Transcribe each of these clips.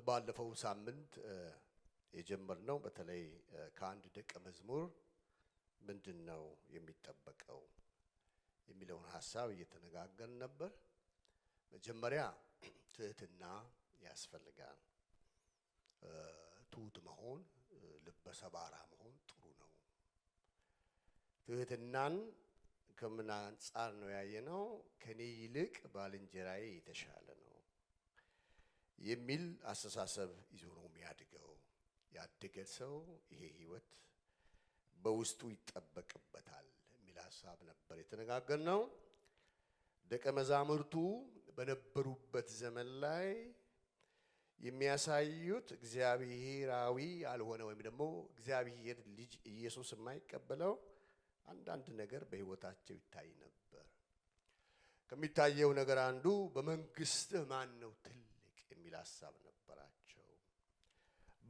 ባለፈው ሳምንት የጀመርነው በተለይ ከአንድ ደቀ መዝሙር ምንድነው የሚጠበቀው የሚለውን ሐሳብ እየተነጋገርን ነበር። መጀመሪያ ትህትና ያስፈልጋል። ትሁት መሆን ልበ ሰባራ መሆን ጥሩ ነው። ትህትናን ከምን አንፃር ነው ያየነው? ከኔ ይልቅ ባልንጀራዬ የተሻለ ነው የሚል አስተሳሰብ ይዞ ነው የሚያድገው። ያደገ ሰው ይሄ ህይወት በውስጡ ይጠበቅበታል የሚል ሐሳብ ነበር የተነጋገርነው። ደቀ መዛሙርቱ በነበሩበት ዘመን ላይ የሚያሳዩት እግዚአብሔራዊ ያልሆነ ወይም ደግሞ እግዚአብሔር ልጅ ኢየሱስ የማይቀበለው አንዳንድ ነገር በህይወታቸው ይታይ ነበር። ከሚታየው ነገር አንዱ በመንግስትህ ማን ነው ትልቅ የሚል ሐሳብ ነበራቸው።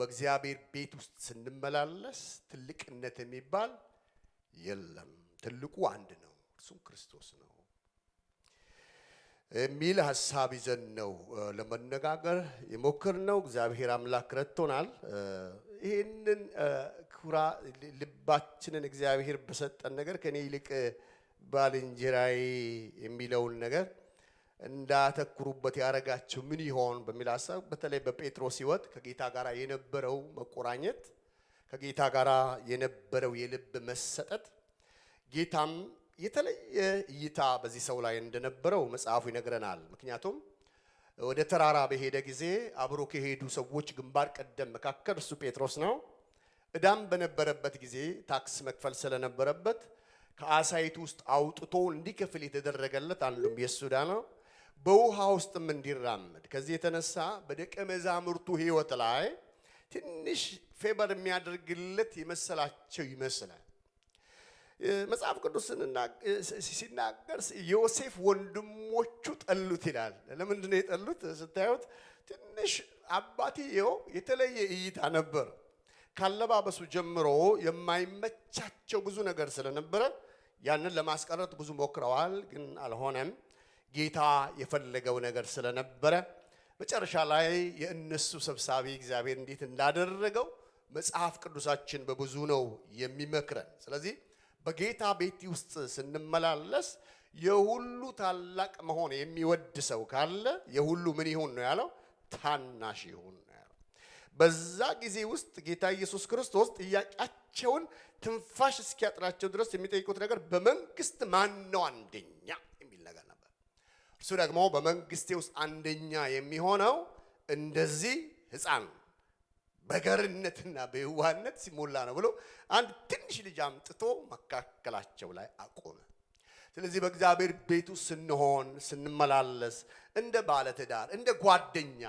በእግዚአብሔር ቤት ውስጥ ስንመላለስ ትልቅነት የሚባል የለም፣ ትልቁ አንድ ነው፣ እርሱም ክርስቶስ ነው የሚል ሐሳብ ይዘን ነው ለመነጋገር የሞከርነው። እግዚአብሔር አምላክ ረድቶናል። ይሄንን ልባችንን እግዚአብሔር በሰጠን ነገር ከኔ ይልቅ ባልንጀራዬ የሚለውን ነገር እንዳተኩሩበት ያረጋቸው ምን ይሆን በሚል ሐሳብ በተለይ በጴጥሮስ ሕይወት ከጌታ ጋር የነበረው መቆራኘት፣ ከጌታ ጋር የነበረው የልብ መሰጠት፣ ጌታም የተለየ እይታ በዚህ ሰው ላይ እንደነበረው መጽሐፉ ይነግረናል። ምክንያቱም ወደ ተራራ በሄደ ጊዜ አብሮ ከሄዱ ሰዎች ግንባር ቀደም መካከል እሱ ጴጥሮስ ነው። ዕዳም በነበረበት ጊዜ ታክስ መክፈል ስለነበረበት ከአሳይቱ ውስጥ አውጥቶ እንዲከፍል የተደረገለት አንዱም የሱ ዕዳ ነው። በውሃ ውስጥም እንዲራመድ ከዚህ የተነሳ በደቀ መዛሙርቱ ሕይወት ላይ ትንሽ ፌበር የሚያደርግለት የመሰላቸው ይመስላል። መጽሐፍ ቅዱስ ሲናገር ዮሴፍ ወንድሞቹ ጠሉት ይላል። ለምንድን ነው የጠሉት ስታዩት? ትንሽ አባትየው የተለየ እይታ ነበር። ካለባበሱ ጀምሮ የማይመቻቸው ብዙ ነገር ስለነበረ ያንን ለማስቀረት ብዙ ሞክረዋል፣ ግን አልሆነም። ጌታ የፈለገው ነገር ስለነበረ መጨረሻ ላይ የእነሱ ሰብሳቢ እግዚአብሔር እንዴት እንዳደረገው መጽሐፍ ቅዱሳችን በብዙ ነው የሚመክረን። ስለዚህ በጌታ ቤት ውስጥ ስንመላለስ የሁሉ ታላቅ መሆን የሚወድ ሰው ካለ የሁሉ ምን ይሁን ነው ያለው? ታናሽ ይሁን ነው ያለው። በዛ ጊዜ ውስጥ ጌታ ኢየሱስ ክርስቶስ ጥያቄያቸውን ትንፋሽ እስኪያጥራቸው ድረስ የሚጠይቁት ነገር በመንግስት ማን ነው አንደኛ የሚል ነገር ነበር። እርሱ ደግሞ በመንግስቴ ውስጥ አንደኛ የሚሆነው እንደዚህ ሕፃን በገርነትና በየዋህነት ሲሞላ ነው ብሎ አንድ ትንሽ ልጅ አምጥቶ መካከላቸው ላይ አቆመ። ስለዚህ በእግዚአብሔር ቤቱ ስንሆን ስንመላለስ እንደ ባለትዳር እንደ ጓደኛ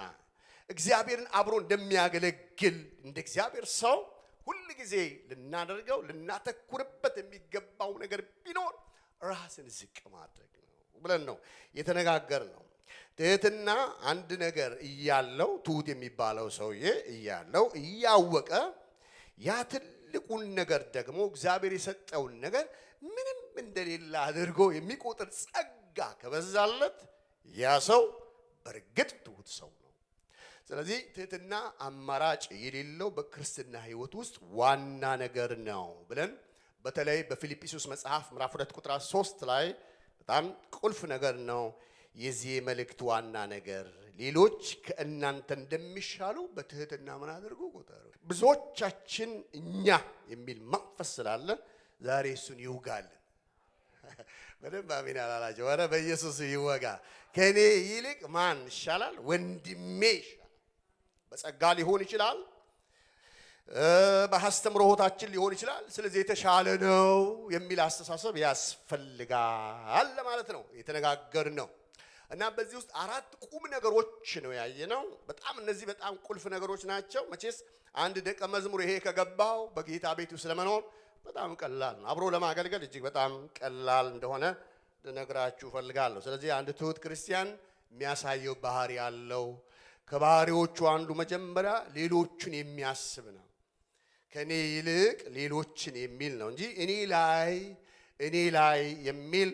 እግዚአብሔርን አብሮ እንደሚያገለግል እንደ እግዚአብሔር ሰው ሁሉ ጊዜ ልናደርገው ልናተኩርበት የሚገባው ነገር ቢኖር ራስን ዝቅ ማድረግ ነው ብለን ነው የተነጋገርነው። ትህትና አንድ ነገር እያለው ትሁት የሚባለው ሰውዬ እያለው እያወቀ ያ ትልቁን ነገር ደግሞ እግዚአብሔር የሰጠውን ነገር ምንም እንደሌለ አድርጎ የሚቆጥር ጸጋ ከበዛለት ያ ሰው በእርግጥ ትሁት ሰው ነው። ስለዚህ ትህትና አማራጭ የሌለው በክርስትና ሕይወት ውስጥ ዋና ነገር ነው ብለን በተለይ በፊልጵስዩስ መጽሐፍ ምዕራፍ 2 ቁጥር 3 ላይ በጣም ቁልፍ ነገር ነው። የዚህ መልእክት ዋና ነገር ሌሎች ከእናንተ እንደሚሻሉ በትህትና ምን አድርጉ ቁጠሩ። ብዙዎቻችን እኛ የሚል መንፈስ ስላለ ዛሬ እሱን ይውጋልን። በደንብ አሜን አላላቸው። ኧረ በኢየሱስ ይወጋ። ከኔ ይልቅ ማን ይሻላል? ወንድሜ ይሻላል። በጸጋ ሊሆን ይችላል፣ በአስተምህሮታችን ሊሆን ይችላል። ስለዚህ የተሻለ ነው የሚል አስተሳሰብ ያስፈልጋል ለማለት ነው የተነጋገርነው። እና በዚህ ውስጥ አራት ቁም ነገሮች ነው ያየነው። በጣም እነዚህ በጣም ቁልፍ ነገሮች ናቸው። መቼስ አንድ ደቀ መዝሙር ይሄ ከገባው በጌታ ቤቱ ስለመኖር በጣም ቀላል ነው። አብሮ ለማገልገል እጅግ በጣም ቀላል እንደሆነ ልነግራችሁ ፈልጋለሁ። ስለዚህ አንድ ትሁት ክርስቲያን የሚያሳየው ባህሪ ያለው ከባህሪዎቹ አንዱ መጀመሪያ ሌሎችን የሚያስብ ነው። ከኔ ይልቅ ሌሎችን የሚል ነው እንጂ እኔ ላይ የሚል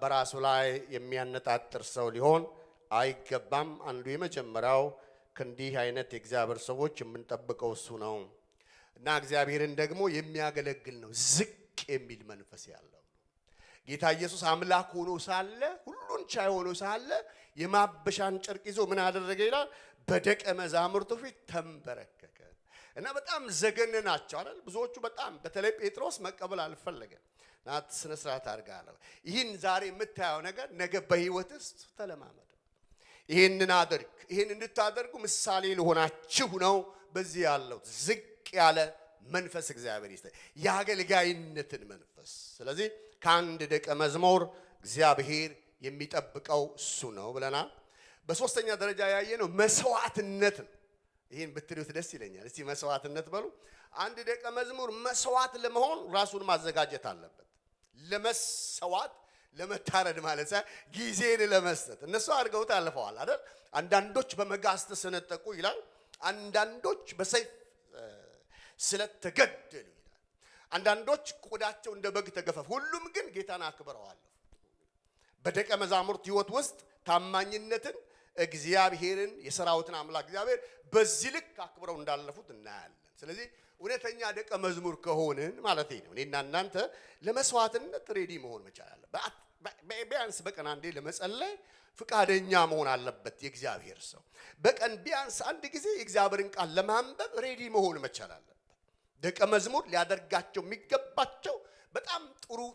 በራሱ ላይ የሚያነጣጥር ሰው ሊሆን አይገባም። አንዱ የመጀመሪያው ከእንዲህ አይነት የእግዚአብሔር ሰዎች የምንጠብቀው እሱ ነው እና እግዚአብሔርን ደግሞ የሚያገለግል ነው። ዝቅ የሚል መንፈስ ያለው ጌታ ኢየሱስ አምላክ ሆኖ ሳለ ሁሉን ቻይ ሆኖ ሳለ የማበሻን ጨርቅ ይዞ ምን አደረገ ይላል? በደቀ መዛሙርቱ ፊት ተንበረከከ እና በጣም ዘገነናቸው አይደል? ብዙዎቹ በጣም በተለይ ጴጥሮስ መቀበል አልፈለገም። ናት ስነ ስርዓት አድርጋለሁ። ይህን ዛሬ የምታየው ነገር ነገ በህይወት ውስጥ ተለማመደ። ይህንን አድርግ። ይህን እንድታደርጉ ምሳሌ ልሆናችሁ ነው በዚህ ያለው ዝቅ ያለ መንፈስ እግዚአብሔር ይስጥ፣ የአገልጋይነትን መንፈስ። ስለዚህ ከአንድ ደቀ መዝሙር እግዚአብሔር የሚጠብቀው እሱ ነው ብለናል። በሶስተኛ ደረጃ ያየነው መስዋዕትነት ነው። ይህን ብትሉት ደስ ይለኛል። እስቲ መስዋዕትነት በሉ። አንድ ደቀ መዝሙር መስዋዕት ለመሆን ራሱን ማዘጋጀት አለበት። ለመስዋዕት ለመታረድ ማለት ሳይሆን ጊዜን ለመስጠት። እነሱ አድርገውት አልፈዋል አይደል? አንዳንዶች በመጋዝ ተሰነጠቁ ይላል። አንዳንዶች በሰይፍ ስለተገደሉ ይላል። አንዳንዶች ቆዳቸው እንደ በግ ተገፈፉ። ሁሉም ግን ጌታን አክብረዋል። በደቀ መዛሙርት ህይወት ውስጥ ታማኝነትን እግዚአብሔርን የሰራዊትን አምላክ እግዚአብሔር በዚህ ልክ አክብረው እንዳለፉት እናያለን። ስለዚህ እውነተኛ ደቀ መዝሙር ከሆንን ማለት ነው እኔና እናንተ ለመስዋዕትነት ሬዲ መሆን መቻል አለበት። ቢያንስ በቀን አንዴ ለመጸለይ ፍቃደኛ መሆን አለበት የእግዚአብሔር ሰው። በቀን ቢያንስ አንድ ጊዜ የእግዚአብሔርን ቃል ለማንበብ ሬዲ መሆን መቻል አለበት። ደቀ መዝሙር ሊያደርጋቸው የሚገባቸው በጣም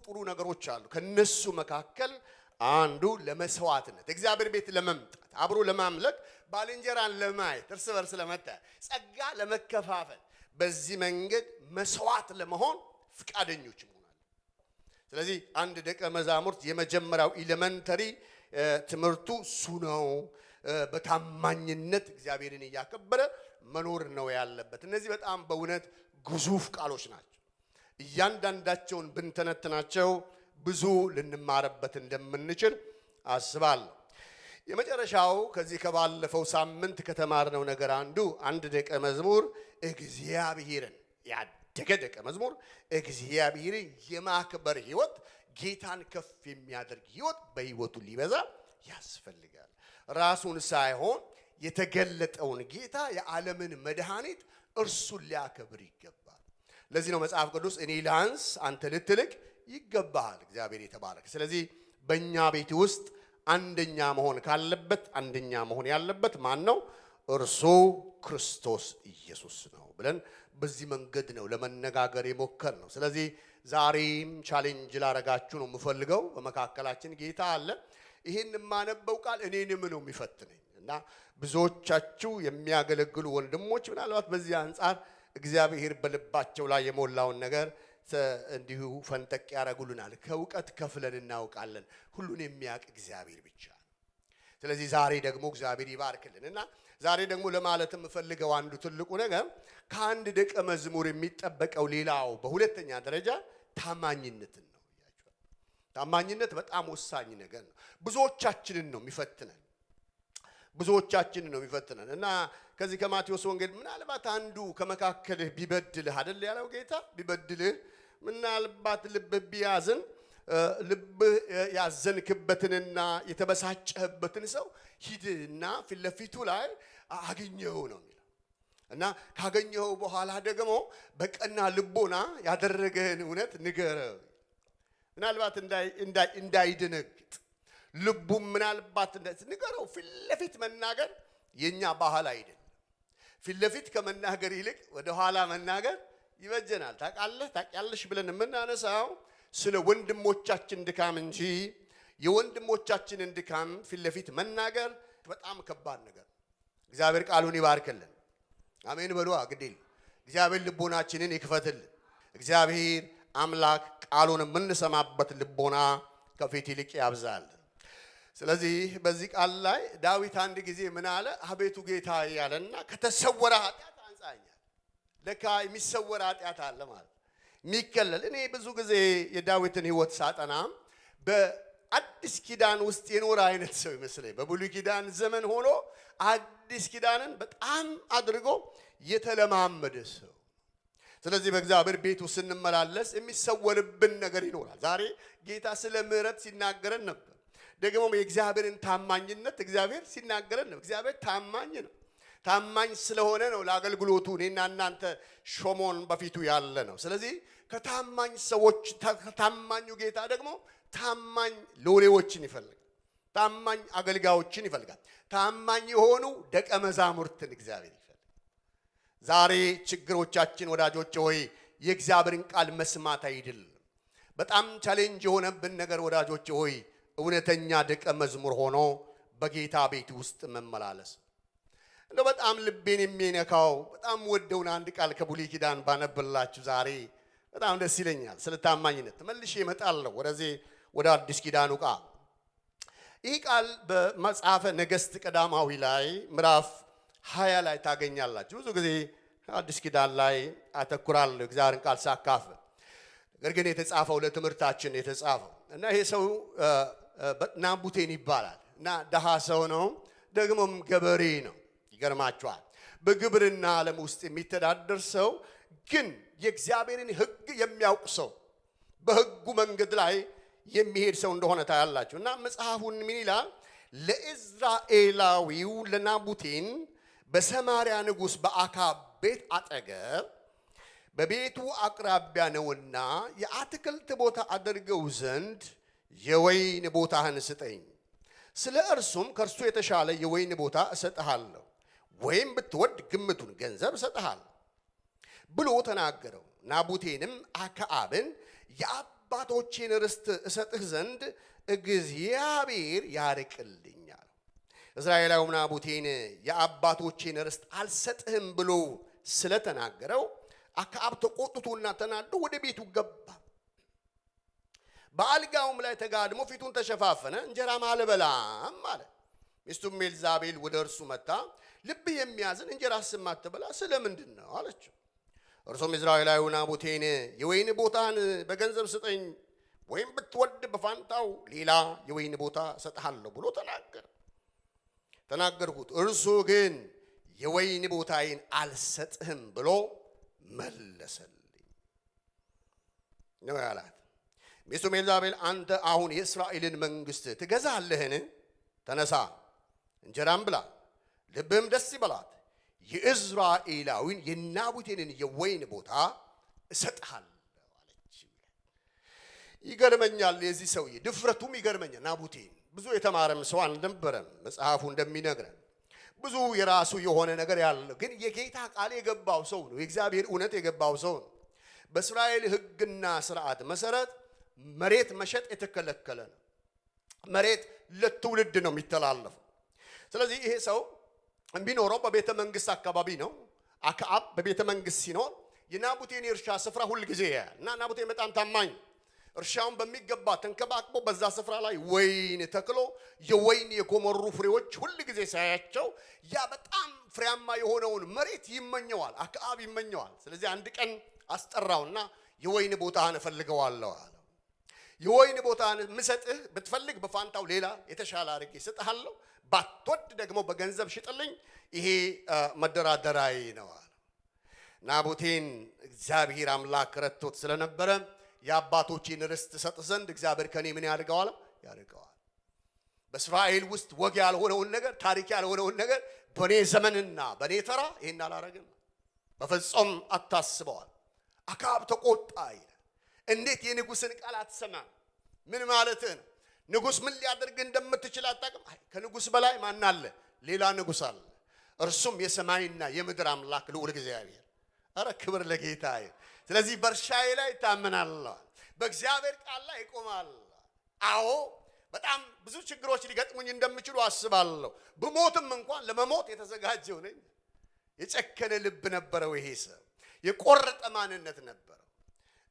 ጥሩ ነገሮች አሉ። ከነሱ መካከል አንዱ ለመስዋዕትነት፣ እግዚአብሔር ቤት ለመምጣት፣ አብሮ ለማምለክ፣ ባልንጀራን ለማየት፣ እርስ በርስ ለመታየት፣ ጸጋ ለመከፋፈል፣ በዚህ መንገድ መስዋዕት ለመሆን ፍቃደኞች መሆን አለ። ስለዚህ አንድ ደቀ መዛሙርት የመጀመሪያው ኤሌመንተሪ ትምህርቱ እሱ ነው። በታማኝነት እግዚአብሔርን እያከበረ መኖር ነው ያለበት። እነዚህ በጣም በእውነት ግዙፍ ቃሎች ናቸው። እያንዳንዳቸውን ብንተነትናቸው ብዙ ልንማርበት እንደምንችል አስባለሁ። የመጨረሻው ከዚህ ከባለፈው ሳምንት ከተማርነው ነገር አንዱ አንድ ደቀ መዝሙር እግዚአብሔርን ያደገ ደቀ መዝሙር እግዚአብሔርን የማክበር ህይወት፣ ጌታን ከፍ የሚያደርግ ህይወት በህይወቱ ሊበዛ ያስፈልጋል። ራሱን ሳይሆን የተገለጠውን ጌታ የዓለምን መድኃኒት እርሱን ሊያከብር ይገባል። ለዚህ ነው መጽሐፍ ቅዱስ እኔ ላንስ አንተ ልትልቅ ይገባል። እግዚአብሔር የተባረከ። ስለዚህ በእኛ ቤት ውስጥ አንደኛ መሆን ካለበት አንደኛ መሆን ያለበት ማን ነው? እርሱ ክርስቶስ ኢየሱስ ነው ብለን በዚህ መንገድ ነው ለመነጋገር የሞከር ነው። ስለዚህ ዛሬም ቻሌንጅ ላረጋችሁ ነው የምፈልገው። በመካከላችን ጌታ አለ። ይህን የማነበው ቃል እኔንም ነው የሚፈትነኝ እና ብዙዎቻችሁ የሚያገለግሉ ወንድሞች ምናልባት በዚህ አንጻር እግዚአብሔር በልባቸው ላይ የሞላውን ነገር እንዲሁ ፈንጠቅ ያረጉልናል። ከእውቀት ከፍለን እናውቃለን። ሁሉን የሚያውቅ እግዚአብሔር ብቻ ነው። ስለዚህ ዛሬ ደግሞ እግዚአብሔር ይባርክልን እና ዛሬ ደግሞ ለማለት የምፈልገው አንዱ ትልቁ ነገር ከአንድ ደቀ መዝሙር የሚጠበቀው ሌላው በሁለተኛ ደረጃ ታማኝነትን ነው። ታማኝነት በጣም ወሳኝ ነገር ነው። ብዙዎቻችንን ነው የሚፈትነን እና ከዚህ ከማቴዎስ ወንጌል ምናልባት አንዱ ከመካከልህ ቢበድልህ አይደል ያለው ጌታ፣ ቢበድልህ ምናልባት ልብህ ቢያዝን ልብህ ያዘንክበትንና የተበሳጨህበትን ሰው ሂድና ፊት ለፊቱ ላይ አግኘው ነው የሚለው እና ካገኘው በኋላ ደግሞ በቀና ልቦና ያደረገህን እውነት ንገረው። ምናልባት እንዳይደነግጥ ልቡም ምናልባት ንገረው። ፊት ለፊት መናገር የኛ ባህል አይደለም። ፊት ለፊት ከመናገር ይልቅ ወደ ኋላ መናገር ይበጀናል። ታውቂያለሽ ብለን የምናነሳው ስለ ወንድሞቻችን ድካም እንጂ የወንድሞቻችንን ድካም ፊት ለፊት መናገር በጣም ከባድ ነገር። እግዚአብሔር ቃሉን ይባርክልን። አሜን በሉ። አግዲል እግዚአብሔር ልቦናችንን ይክፈትልን። እግዚአብሔር አምላክ ቃሉን የምንሰማበት ልቦና ከፊት ይልቅ ያብዛል። ስለዚህ በዚህ ቃል ላይ ዳዊት አንድ ጊዜ ምን አለ? አቤቱ ጌታ ያለና ከተሰወረ ኃጢአት አንጻኛል። ለካ የሚሰወር ኃጢአት አለ ማለት የሚከለል። እኔ ብዙ ጊዜ የዳዊትን ህይወት ሳጠና በአዲስ ኪዳን ውስጥ የኖረ አይነት ሰው ይመስለኝ። በብሉይ ኪዳን ዘመን ሆኖ አዲስ ኪዳንን በጣም አድርጎ የተለማመደ ሰው። ስለዚህ በእግዚአብሔር ቤቱ ስንመላለስ የሚሰወርብን ነገር ይኖራል። ዛሬ ጌታ ስለ ምህረት ሲናገረን ነበር። ደግሞ የእግዚአብሔርን ታማኝነት እግዚአብሔር ሲናገረን ነው። እግዚአብሔር ታማኝ ነው። ታማኝ ስለሆነ ነው ለአገልግሎቱ እኔና እናንተ ሾሞን በፊቱ ያለ ነው። ስለዚህ ከታማኝ ሰዎች ከታማኙ ጌታ ደግሞ ታማኝ ሎሌዎችን ይፈልጋል። ታማኝ አገልጋዮችን ይፈልጋል። ታማኝ የሆኑ ደቀ መዛሙርትን እግዚአብሔር ይፈልጋል። ዛሬ ችግሮቻችን ወዳጆች ሆይ የእግዚአብሔርን ቃል መስማት አይደለም። በጣም ቻሌንጅ የሆነብን ነገር ወዳጆች ሆይ እውነተኛ ደቀ መዝሙር ሆኖ በጌታ ቤት ውስጥ መመላለስ። እንደው በጣም ልቤን የሚነካው በጣም ወደውን አንድ ቃል ከብሉይ ኪዳን ባነብላችሁ ዛሬ በጣም ደስ ይለኛል። ስለ ታማኝነት ተመልሼ እመጣለሁ ወደዚህ ወደ አዲስ ኪዳኑ ቃል። ይህ ቃል በመጽሐፈ ነገሥት ቀዳማዊ ላይ ምዕራፍ 20 ላይ ታገኛላችሁ። ብዙ ጊዜ አዲስ ኪዳን ላይ አተኩራለሁ እግዚአብሔርን ቃል ሳካፍል። ነገር ግን የተጻፈው ለትምህርታችን የተጻፈው እና ይሄ ሰው ናቡቴን ይባላል እና ደሃ ሰው ነው፣ ደግሞም ገበሬ ነው። ይገርማችኋል። በግብርና ዓለም ውስጥ የሚተዳደር ሰው ግን የእግዚአብሔርን ሕግ የሚያውቅ ሰው፣ በሕጉ መንገድ ላይ የሚሄድ ሰው እንደሆነ ታያላችሁ። እና መጽሐፉን ምን ይላል? ለኢዝራኤላዊው ለናቡቴን በሰማርያ ንጉሥ በአካብ ቤት አጠገብ በቤቱ አቅራቢያ ነውና የአትክልት ቦታ አድርገው ዘንድ የወይን ቦታህን ስጠኝ፣ ስለ እርሱም ከእርሱ የተሻለ የወይን ቦታ እሰጥሃለሁ፣ ወይም ብትወድ ግምቱን ገንዘብ እሰጥሃለሁ ብሎ ተናገረው። ናቡቴንም አክዓብን የአባቶቼን ርስት እሰጥህ ዘንድ እግዚአብሔር ያርቅልኛል። እስራኤላዊው ናቡቴን የአባቶቼን ርስት አልሰጥህም ብሎ ስለተናገረው አክዓብ ተቆጥቶና ተናዶ ወደ ቤቱ ገባ። በአልጋውም ላይ ተጋድሞ ፊቱን ተሸፋፈነ፣ እንጀራም አልበላም አለ። ሚስቱም ኤልዛቤል ወደ እርሱ መጣ፣ ልብህ የሚያዝን እንጀራስ የማትበላ ስለምንድን ነው አለችው። እርሱም ኢዝራኤላዊው ናቡቴን የወይን ቦታን በገንዘብ ስጠኝ፣ ወይም ብትወድ በፋንታው ሌላ የወይን ቦታ እሰጥሃለሁ ብሎ ተናገርኩት። እርሱ ግን የወይን ቦታዬን አልሰጥህም ብሎ መለሰልኝ ነው ያላት። ሚስቱም ኤልዛቤል አንተ አሁን የእስራኤልን መንግሥት ትገዛለህን? ተነሳ፣ እንጀራም ብላ፣ ልብህም ደስ ይበላት፣ የእዝራኤላዊን የናቡቴንን የወይን ቦታ እሰጥሃለሁ አለች። ይገርመኛል፣ የዚህ ሰውዬ ድፍረቱም ይገርመኛል። ናቡቴን ብዙ የተማረም ሰው አልነበረም። መጽሐፉ እንደሚነግረን ብዙ የራሱ የሆነ ነገር ያለው ግን የጌታ ቃል የገባው ሰው ነው። የእግዚአብሔር እውነት የገባው ሰው ነው። በእስራኤል ሕግና ስርዓት መሰረት መሬት መሸጥ የተከለከለ ነው። መሬት ለትውልድ ነው የሚተላለፈው። ስለዚህ ይሄ ሰው የሚኖረው በቤተ መንግስት አካባቢ ነው። አክዓብ በቤተ መንግስት ሲኖር የናቡቴን የእርሻ ስፍራ ሁል ጊዜ ያያል እና ናቡቴን በጣም ታማኝ፣ እርሻውን በሚገባ ተንከባክቦ በዛ ስፍራ ላይ ወይን ተክሎ የወይን የጎመሩ ፍሬዎች ሁል ጊዜ ሳያቸው ያ በጣም ፍሬያማ የሆነውን መሬት ይመኘዋል። አክዓብ ይመኘዋል። ስለዚህ አንድ ቀን አስጠራውና የወይን ቦታህን እፈልገዋለሁ አለው። የወይን ቦታህን ምሰጥህ ብትፈልግ በፋንታው ሌላ የተሻለ አድርጌ እሰጥሃለሁ፣ ባትወድ ደግሞ በገንዘብ ሽጥልኝ፣ ይሄ መደራደራይ ነው አለ። ናቡቴን እግዚአብሔር አምላክ ረድቶት ስለነበረ የአባቶቼን ርስት ሰጥ ዘንድ እግዚአብሔር ከኔ ምን ያደርገዋል? ያደርገዋል። በእስራኤል ውስጥ ወግ ያልሆነውን ነገር፣ ታሪክ ያልሆነውን ነገር በኔ ዘመንና በኔ ተራ ይሄን አላረግም፣ በፍጹም አታስበዋል። አክዓብ ተቆጣ ይላል። እንዴት የንጉስን ቃል አትሰማም? ምን ማለትህ ነው? ንጉስ ምን ሊያደርግ እንደምትችል አታውቅም? አይ ከንጉስ በላይ ማን አለ? ሌላ ንጉስ አለ፣ እርሱም የሰማይና የምድር አምላክ ልዑል እግዚአብሔር። አረ ክብር ለጌታ ይሁን። ስለዚህ በእርሻዬ ላይ ታመናለሁ፣ በእግዚአብሔር ቃል ላይ እቆማለሁ። አዎ በጣም ብዙ ችግሮች ሊገጥሙኝ እንደሚችሉ አስባለሁ። ብሞትም እንኳን ለመሞት የተዘጋጀው ነኝ። የጨከነ ልብ ነበረው ይሄ ሰው፣ የቆረጠ ማንነት ነበረው።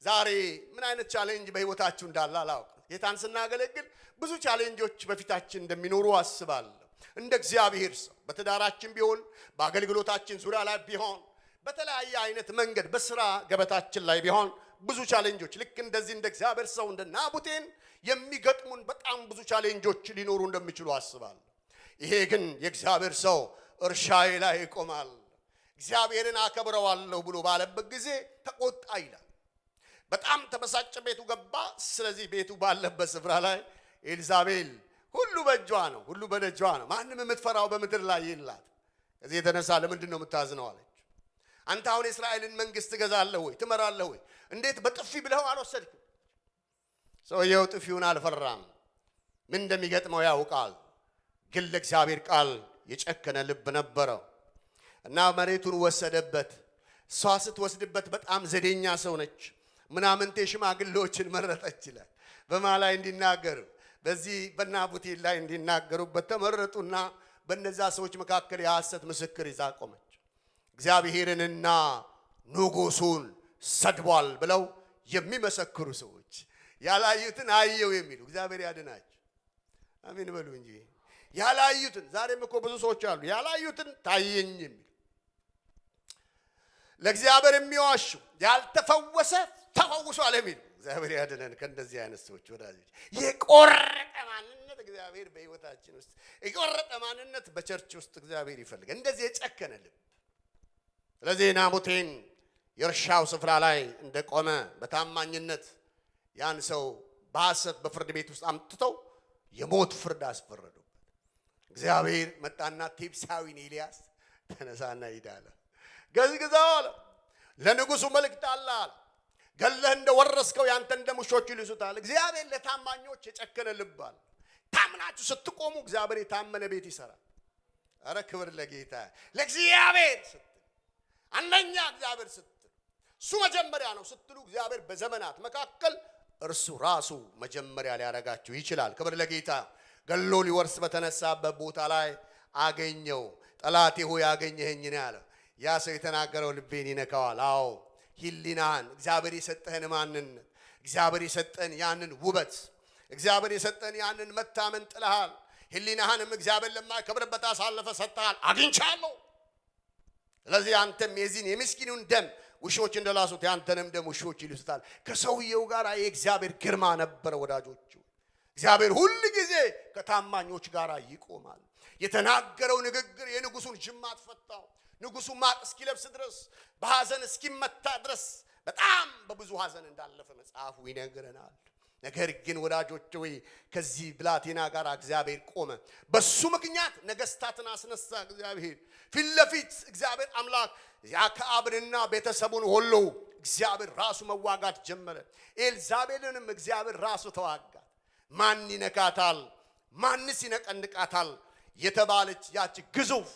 ዛሬ ምን አይነት ቻሌንጅ በህይወታችሁ እንዳለ አላውቅም። ጌታን ስናገለግል ብዙ ቻሌንጆች በፊታችን እንደሚኖሩ አስባለሁ። እንደ እግዚአብሔር ሰው በትዳራችን ቢሆን፣ በአገልግሎታችን ዙሪያ ላይ ቢሆን፣ በተለያየ አይነት መንገድ በስራ ገበታችን ላይ ቢሆን ብዙ ቻሌንጆች ልክ እንደዚህ እንደ እግዚአብሔር ሰው እንደ ናቡቴን የሚገጥሙን በጣም ብዙ ቻሌንጆች ሊኖሩ እንደሚችሉ አስባለሁ። ይሄ ግን የእግዚአብሔር ሰው እርሻዬ ላይ እቆማለሁ፣ እግዚአብሔርን አከብረዋለሁ ብሎ ባለበት ጊዜ ተቆጣ ይላል። በጣም ተበሳጨ፣ ቤቱ ገባ። ስለዚህ ቤቱ ባለበት ስፍራ ላይ ኤልዛቤል ሁሉ በእጇ ነው፣ ሁሉ በደጇ ነው። ማንም የምትፈራው በምድር ላይ የላት። ከዚህ የተነሳ ለምንድን ነው የምታዝነው አለች። አንተ አሁን የእስራኤልን መንግስት ትገዛለህ ወይ ትመራለህ ወይ? እንዴት በጥፊ ብለው አልወሰድክም? ሰውየው ጥፊውን አልፈራም። ምን እንደሚገጥመው ያውቃል። ግን ለእግዚአብሔር ቃል የጨከነ ልብ ነበረው እና መሬቱን ወሰደበት። እሷ ስትወስድበት በጣም ዘዴኛ ሰው ነች። ምናምንቴ ሽማግሌዎችን መረጠች ይላል። በማ ላይ እንዲናገሩ በዚህ በናቡቴ ላይ እንዲናገሩበት ተመረጡና በእነዛ ሰዎች መካከል የሐሰት ምስክር ይዛ ቆመች። እግዚአብሔርንና ንጉሱን ሰድቧል ብለው የሚመሰክሩ ሰዎች፣ ያላዩትን አየው የሚሉ እግዚአብሔር ያድናቸው። አሜን በሉ እንጂ ያላዩትን። ዛሬም እኮ ብዙ ሰዎች አሉ ያላዩትን ታየኝ የሚሉ ለእግዚአብሔር የሚዋሹ ያልተፈወሰ ተፈውሷል የሚሉ እግዚአብሔር ያድነን ከእንደዚህ አይነት ሰዎች ወዳጆች። የቆረጠ ማንነት እግዚአብሔር በህይወታችን ውስጥ የቆረጠ ማንነት በቸርች ውስጥ እግዚአብሔር ይፈልጋል። እንደዚህ የጨከነ ልብ። ስለዚህ ናቡቴን የእርሻው ስፍራ ላይ እንደቆመ በታማኝነት ያን ሰው በሐሰት በፍርድ ቤት ውስጥ አምጥተው የሞት ፍርድ አስፈረዱበት። እግዚአብሔር መጣና ቴብሳዊን ኤልያስ ተነሳና ሂድ አለ። ገዝግዛው አለ። ለንጉሱ መልእክት አለ አለ። ገለህ እንደወረስከው ያንተን ደም ውሾች ይልሱታል። እግዚአብሔር ለታማኞች የጨከነ ልብ አለ። ታምናችሁ ስትቆሙ እግዚአብሔር የታመነ ቤት ይሰራል። አረ ክብር ለጌታ። ለእግዚአብሔር ስትሉ አንደኛ እግዚአብሔር ስትሉ እሱ መጀመሪያ ነው ስትሉ እግዚአብሔር በዘመናት መካከል እርሱ ራሱ መጀመሪያ ሊያረጋችሁ ይችላል። ክብር ለጌታ። ገሎ ሊወርስ በተነሳበት ቦታ ላይ አገኘው። ጠላቴ ሆይ ያገኘኸኝ ነው ያለው። ያ ሰው የተናገረው ልቤን ይነካዋል። አዎ ህሊናን፣ እግዚአብሔር የሰጠህን ማንነት፣ እግዚአብሔር የሰጠን ያንን ውበት፣ እግዚአብሔር የሰጠን ያንን መታመን ጥለሃል። ህሊናህንም እግዚአብሔር ለማይከብርበት አሳልፈ ሰጥተሃል። አግኝቻለሁ። ስለዚህ አንተም የዚህን የምስኪኑን ደም ውሾች እንደላሱት ያንተንም ደም ውሾች ይልሱታል። ከሰውየው ጋር የእግዚአብሔር ግርማ ነበረ ወዳጆቹ። እግዚአብሔር ሁሉ ጊዜ ከታማኞች ጋር ይቆማል። የተናገረው ንግግር የንጉሱን ጅማት ፈታው። ንጉሱ ማቅ እስኪለብስ ድረስ በሐዘን እስኪመታ ድረስ በጣም በብዙ ሐዘን እንዳለፈ መጽሐፉ ይነግረናል። ነገር ግን ወዳጆች ወይ ከዚህ ብላቴና ጋር እግዚአብሔር ቆመ። በሱ ምክንያት ነገስታትን አስነሳ። እግዚአብሔር ፊት ለፊት እግዚአብሔር አምላክ ያዕቆብንና ቤተሰቡን ሁሉ እግዚአብሔር ራሱ መዋጋት ጀመረ። ኤልዛቤልንም እግዚአብሔር ራሱ ተዋጋ። ማን ይነካታል? ማንስ ይነቀንቃታል? የተባለች ያቺ ግዙፍ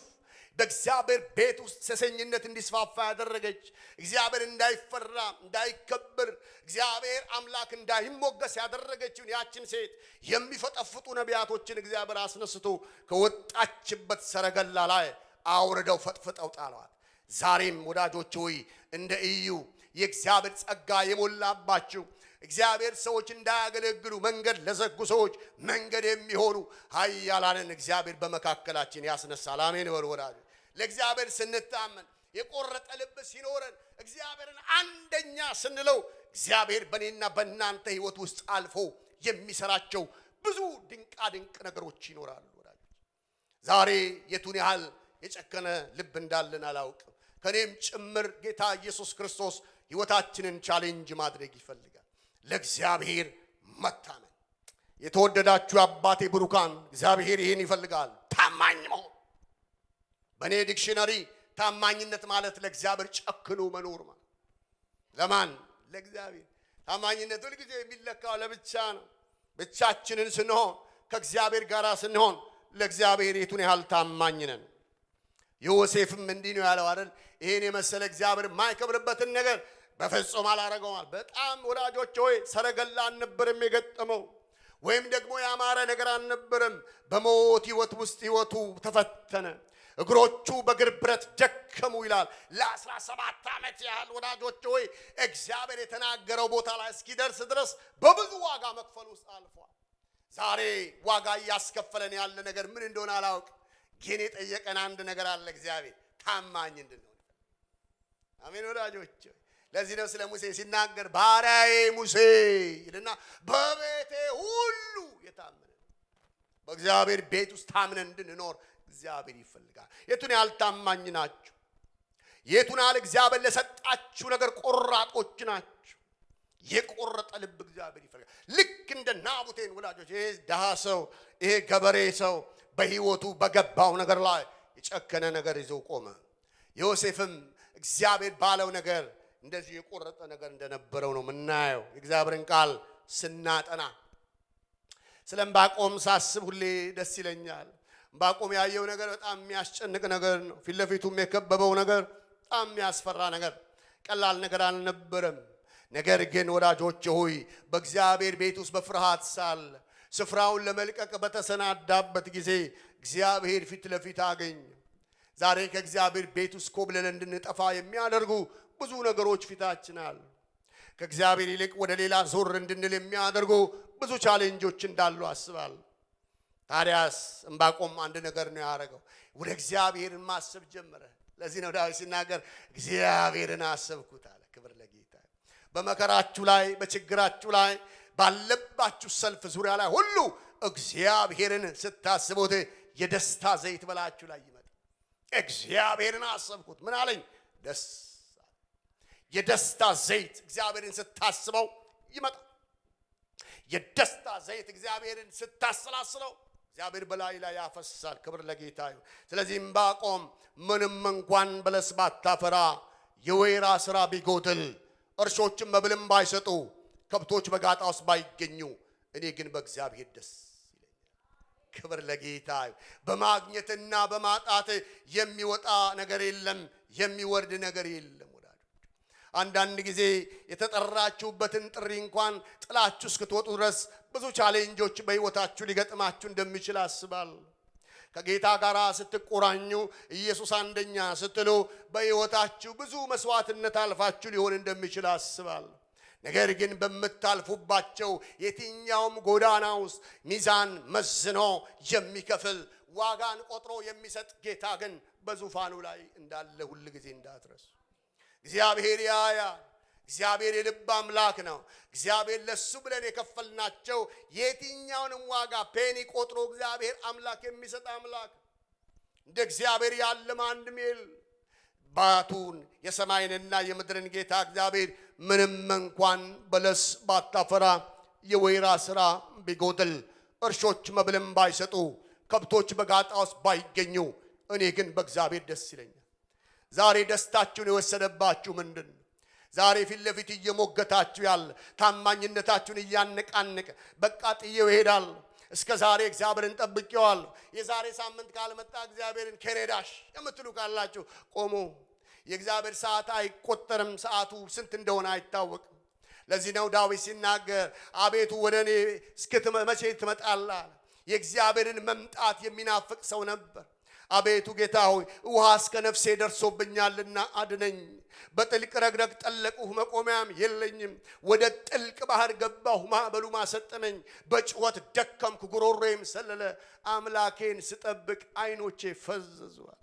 በእግዚአብሔር ቤት ውስጥ ሴሰኝነት እንዲስፋፋ ያደረገች፣ እግዚአብሔር እንዳይፈራ እንዳይከበር፣ እግዚአብሔር አምላክ እንዳይሞገስ ያደረገችውን ያችን ሴት የሚፈጠፍጡ ነቢያቶችን እግዚአብሔር አስነስቶ ከወጣችበት ሰረገላ ላይ አውርደው ፈጥፍጠው ጣሏት። ዛሬም ወዳጆች ሆይ እንደ ኢዩ የእግዚአብሔር ጸጋ የሞላባችሁ እግዚአብሔር ሰዎች እንዳያገለግሉ መንገድ ለዘጉ ሰዎች መንገድ የሚሆኑ ኃያላንን እግዚአብሔር በመካከላችን ያስነሳል። አሜን በሉ ወዳጆች። ለእግዚአብሔር ስንታመን የቆረጠ ልብ ሲኖረን እግዚአብሔርን አንደኛ ስንለው እግዚአብሔር በእኔና በእናንተ ህይወት ውስጥ አልፎ የሚሰራቸው ብዙ ድንቃ ድንቅ ነገሮች ይኖራሉ ወዳጆች። ዛሬ የቱን ያህል የጨከነ ልብ እንዳለን አላውቅም። ከኔም ጭምር ጌታ ኢየሱስ ክርስቶስ ህይወታችንን ቻሌንጅ ማድረግ ይፈልጋል። ለእግዚአብሔር መታመን። የተወደዳችሁ አባቴ ብሩካን እግዚአብሔር ይህን ይፈልጋል። ታማኝ መሆን። በእኔ ዲክሽነሪ ታማኝነት ማለት ለእግዚአብሔር ጨክኖ መኖር ማለት። ለማን? ለእግዚአብሔር። ታማኝነት ሁልጊዜ የሚለካው ለብቻ ነው። ብቻችንን ስንሆን ከእግዚአብሔር ጋር ስንሆን ለእግዚአብሔር የቱን ያህል ታማኝ ነን። ዮሴፍም እንዲህ ነው ያለው አይደል? ይሄን የመሰለ እግዚአብሔር የማይከብርበትን ነገር በፍጹም አላረገውም። በጣም ወዳጆች ሆይ ሰረገላ አልነበረም የገጠመው፣ ወይም ደግሞ ያማረ ነገር አልነበረም። በሞት ህይወት ውስጥ ህይወቱ ተፈተነ። እግሮቹ በእግር ብረት ደከሙ ይላል። ለ17 ዓመት ያህል ወዳጆች ሆይ እግዚአብሔር የተናገረው ቦታ ላይ እስኪደርስ ድረስ በብዙ ዋጋ መክፈል ውስጥ አልፏል። ዛሬ ዋጋ እያስከፈለን ያለ ነገር ምን እንደሆነ አላውቅ፣ ግን የጠየቀን አንድ ነገር አለ። እግዚአብሔር ታማኝ እንድንሆን። አሜን ወዳጆች። ለዚህ ነው ስለ ሙሴ ሲናገር ባሪያዬ ሙሴ ይልና በቤቴ ሁሉ የታመነ። በእግዚአብሔር ቤት ውስጥ ታምነን እንድንኖር እግዚአብሔር ይፈልጋል። የቱን ያህል ታማኝ ናችሁ? የቱን ያህል እግዚአብሔር ለሰጣችሁ ነገር ቆራጦች ናችሁ? የቆረጠ ልብ እግዚአብሔር ይፈልጋል። ልክ እንደ ናቡቴን ወዳጆች፣ ይሄ ደሃ ሰው፣ ይሄ ገበሬ ሰው በህይወቱ በገባው ነገር ላይ የጨከነ ነገር ይዞ ቆመ። ዮሴፍም እግዚአብሔር ባለው ነገር እንደዚህ የቆረጠ ነገር እንደነበረው ነው የምናየው የእግዚአብሔርን ቃል ስናጠና። ስለ ዕንባቆም ሳስብ ሁሌ ደስ ይለኛል። ዕንባቆም ያየው ነገር በጣም የሚያስጨንቅ ነገር ነው። ፊት ለፊቱም የከበበው ነገር በጣም የሚያስፈራ ነገር፣ ቀላል ነገር አልነበረም። ነገር ግን ወዳጆቼ ሆይ በእግዚአብሔር ቤት ውስጥ በፍርሃት ሳለ ስፍራውን ለመልቀቅ በተሰናዳበት ጊዜ እግዚአብሔር ፊት ለፊት አገኘ። ዛሬ ከእግዚአብሔር ቤት ውስጥ ኮብለል እንድንጠፋ የሚያደርጉ ብዙ ነገሮች ፊታችን አሉ። ከእግዚአብሔር ይልቅ ወደ ሌላ ዞር እንድንል የሚያደርጉ ብዙ ቻሌንጆች እንዳሉ አስባለሁ። ታዲያስ ዕንባቆም አንድ ነገር ነው ያደረገው፣ ወደ እግዚአብሔርን ማሰብ ጀመረ። ለዚህ ነው ዳዊት ሲናገር እግዚአብሔርን አሰብኩት አለ። ክብር ለጌታ። በመከራችሁ ላይ፣ በችግራችሁ ላይ፣ ባለባችሁ ሰልፍ ዙሪያ ላይ ሁሉ እግዚአብሔርን ስታስቡት የደስታ ዘይት በላችሁ ላይ ይመጣል። እግዚአብሔርን አሰብኩት ምን አለኝ? ደስ የደስታ ዘይት እግዚአብሔርን ስታስበው ይመጣል። የደስታ ዘይት እግዚአብሔርን ስታሰላስለው እግዚአብሔር በላይ ላይ ያፈሳል። ክብር ለጌታ ይሁን። ስለዚህ ዕንባቆም ምንም እንኳን በለስ ባታፈራ፣ የወይራ ስራ ቢጎድል፣ እርሾችም መብልም ባይሰጡ፣ ከብቶች በጋጣ ውስጥ ባይገኙ፣ እኔ ግን በእግዚአብሔር ደስ ይለኛል። ክብር ለጌታ ይሁን። በማግኘትና በማጣት የሚወጣ ነገር የለም፣ የሚወርድ ነገር የለም። አንዳንድ ጊዜ የተጠራችሁበትን ጥሪ እንኳን ጥላችሁ እስክትወጡ ድረስ ብዙ ቻሌንጆች በሕይወታችሁ ሊገጥማችሁ እንደሚችል አስባለሁ። ከጌታ ጋር ስትቆራኙ ኢየሱስ አንደኛ ስትሉ በሕይወታችሁ ብዙ መስዋዕትነት አልፋችሁ ሊሆን እንደሚችል አስባለሁ። ነገር ግን በምታልፉባቸው የትኛውም ጎዳና ውስጥ ሚዛን መዝኖ የሚከፍል ዋጋን ቆጥሮ የሚሰጥ ጌታ ግን በዙፋኑ ላይ እንዳለ ሁል ጊዜ እንዳትረሱ። እግዚአብሔር ያያል። እግዚአብሔር የልብ አምላክ ነው። እግዚአብሔር ለሱ ብለን የከፈልናቸው የትኛውንም ዋጋ ፔኒ ቆጥሮ እግዚአብሔር አምላክ የሚሰጥ አምላክ እንደ እግዚአብሔር ያለ ማንም የለም። ባቱን የሰማይንና የምድርን ጌታ እግዚአብሔር ምንም እንኳን በለስ ባታፈራ፣ የወይራ ስራ ቢጎድል፣ እርሾች መብልም ባይሰጡ፣ ከብቶች በጋጣ ውስጥ ባይገኙ፣ እኔ ግን በእግዚአብሔር ደስ ይለኛል። ዛሬ ደስታችሁን የወሰደባችሁ ምንድን ነው? ዛሬ ፊት ለፊት እየሞገታችሁ ያለ ታማኝነታችሁን እያነቃነቀ በቃ ጥዬው እሄዳለሁ፣ እስከ ዛሬ እግዚአብሔርን ጠብቄዋለሁ፣ የዛሬ ሳምንት ካልመጣ እግዚአብሔርን ከሬዳሽ የምትሉ ካላችሁ ቆሙ። የእግዚአብሔር ሰዓት አይቆጠርም፣ ሰዓቱ ስንት እንደሆነ አይታወቅም። ለዚህ ነው ዳዊት ሲናገር አቤቱ ወደ እኔ መቼ ትመጣለህ? የእግዚአብሔርን መምጣት የሚናፍቅ ሰው ነበር። አቤቱ ጌታ ሆይ ውሃ እስከ ነፍሴ ደርሶብኛልና አድነኝ። በጥልቅ ረግረግ ጠለቅሁ፣ መቆሚያም የለኝም። ወደ ጥልቅ ባህር ገባሁ፣ ማዕበሉ ማሰጠመኝ። በጭወት ደከምኩ፣ ጉሮሮዬም ሰለለ። አምላኬን ስጠብቅ ዓይኖቼ ፈዘዙዋል።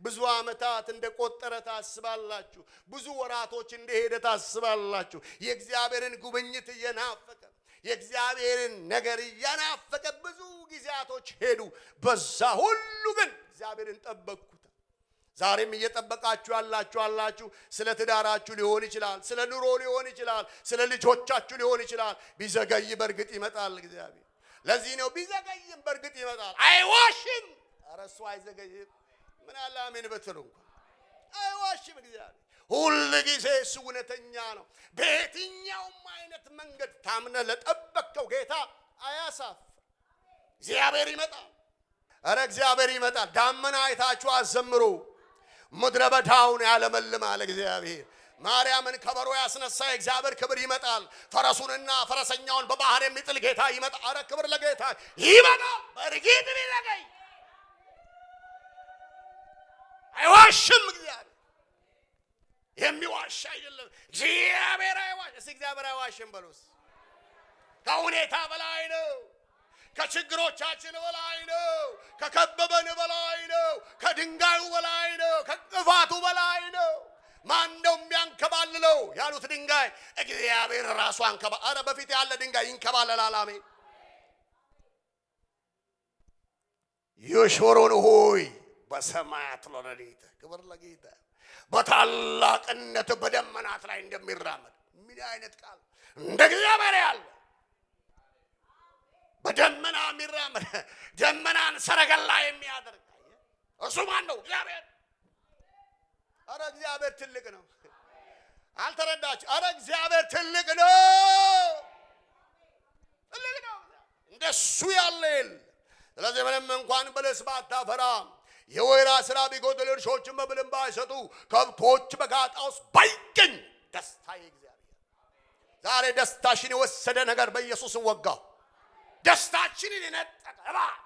ብዙ ዓመታት እንደቆጠረ ታስባላችሁ። ብዙ ወራቶች እንደሄደ ታስባላችሁ። የእግዚአብሔርን ጉብኝት እየናፈቀ የእግዚአብሔርን ነገር እየናፈቀ ብዙ ጊዜያቶች ሄዱ። በዛ ሁሉ ግን እግዚአብሔርን ጠበቅኩት። ዛሬም እየጠበቃችሁ ያላችሁ አላችሁ። ስለ ትዳራችሁ ሊሆን ይችላል፣ ስለ ኑሮ ሊሆን ይችላል፣ ስለ ልጆቻችሁ ሊሆን ይችላል። ቢዘገይ በእርግጥ ይመጣል እግዚአብሔር። ለዚህ ነው ቢዘገይም በእርግጥ ይመጣል። አይዋሽም። ኧረ እሱ አይዘገይም። ምን አለ አሜን በትሉ እንኳን አይዋሽም እግዚአብሔር። ሁሉ ጊዜ እሱ እውነተኛ ነው። በየትኛውም አይነት መንገድ ታምነ ለጠበቅከው ጌታ አያሳፍ። እግዚአብሔር ይመጣል። ኧረ እግዚአብሔር ይመጣል። ዳመና አይታችሁ አዘምሩ። ምድረ በዳውን ያለመልማል እግዚአብሔር። ማርያምን ከበሮ ያስነሳ የእግዚአብሔር ክብር ይመጣል። ፈረሱንና ፈረሰኛውን በባህር የሚጥል ጌታ ይመጣል። ኧረ ክብር ለጌታ ይመጣል። በእርግጥ ቢዘገይ አይዋሽም እግዚአብሔር። የሚዋሽ አይደለም እግዚአብሔር። አይዋሽ እስቲ እግዚአብሔር አይዋሽም በሉስ። ከሁኔታ በላይ ነው። ከችግሮቻችን በላይ ነው። ከከበበን በላይ ነው። ከድንጋዩ በላይ ነው። ከጥፋቱ በላይ ነው። ማን ነው የሚያንከባልለው ያሉት ድንጋይ እግዚአብሔር ራሱ አንከባ። ኧረ በፊት ያለ ድንጋይ ይንከባለላል። አሜን። ይሾሮን ሆይ በሰማያት ለሌሊት ክብር ለጌታ በታላቅነት በደመናት ላይ እንደሚራመድ ምን አይነት ቃል እንደ እግዚአብሔር ያለ በደመና የሚራመድ ደመናን ሰረገላ የሚያደርግ እሱ ማን ነው? እግዚአብሔር። አረ እግዚአብሔር ትልቅ ነው። አልተረዳችሁ? አረ እግዚአብሔር ትልቅ ነው። ትልቅ ነው። እንደሱ ያለ የለም። ስለዚህ ምንም እንኳን በለስ ባታፈራ የወይራ ስራ ቢጎድል እርሾችን መብልን ባይሰጡ ከብቶች በጋጣ ውስጥ ባይገኝ ደስታ የእግዚአብሔር። ዛሬ ደስታሽን የወሰደ ነገር በኢየሱስ ወጋ። ደስታችንን የነጠቀ እባብ፣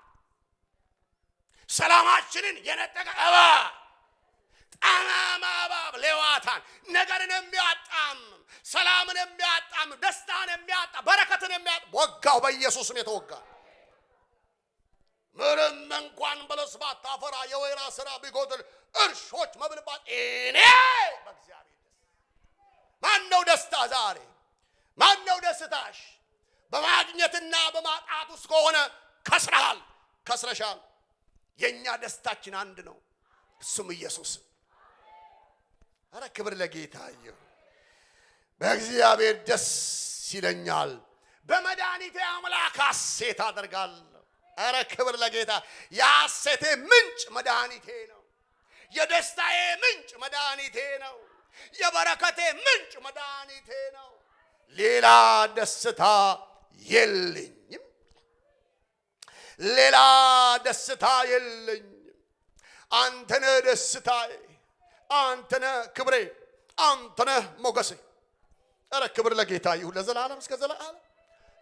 ሰላማችንን የነጠቀ እባብ፣ ጠማማ እባብ ሌዋታን ነገርን የሚያጣም ሰላምን የሚያጣም ደስታን የሚያጣ በረከትን የሚያጣ ወጋው። በኢየሱስም የተወጋ ምንም እንኳን በለስ ባታፈራ የወይራ ስራ ቢጎድል እርሾች መብል እኔ በእግዚአብሔር ማን ነው ደስታ? ዛሬ ማን ነው ደስታሽ? በማግኘትና በማጣት ውስጥ ከሆነ ከስረሃል፣ ከስረሻል። የኛ ደስታችን አንድ ነው፣ እሱም ኢየሱስ። አረ ክብር ለጌታ ይሁን። በእግዚአብሔር ደስ ይለኛል፣ በመድኃኒቴ አምላክ ሐሴት አደርጋለሁ። አረ ክብር ለጌታ። የሐሴቴ ምንጭ መድኃኒቴ ነው። የደስታዬ ምንጭ መድኃኒቴ ነው። የበረከቴ ምንጭ መድኃኒቴ ነው። ሌላ ደስታ የለኝም። ሌላ ደስታ የለኝም። አንተነህ ደስታዬ፣ አንተነህ ክብሬ፣ አንተነህ ሞገሴ። አረ ክብር ለጌታ ይሁን ለዘላለም እስከ ዘላለም።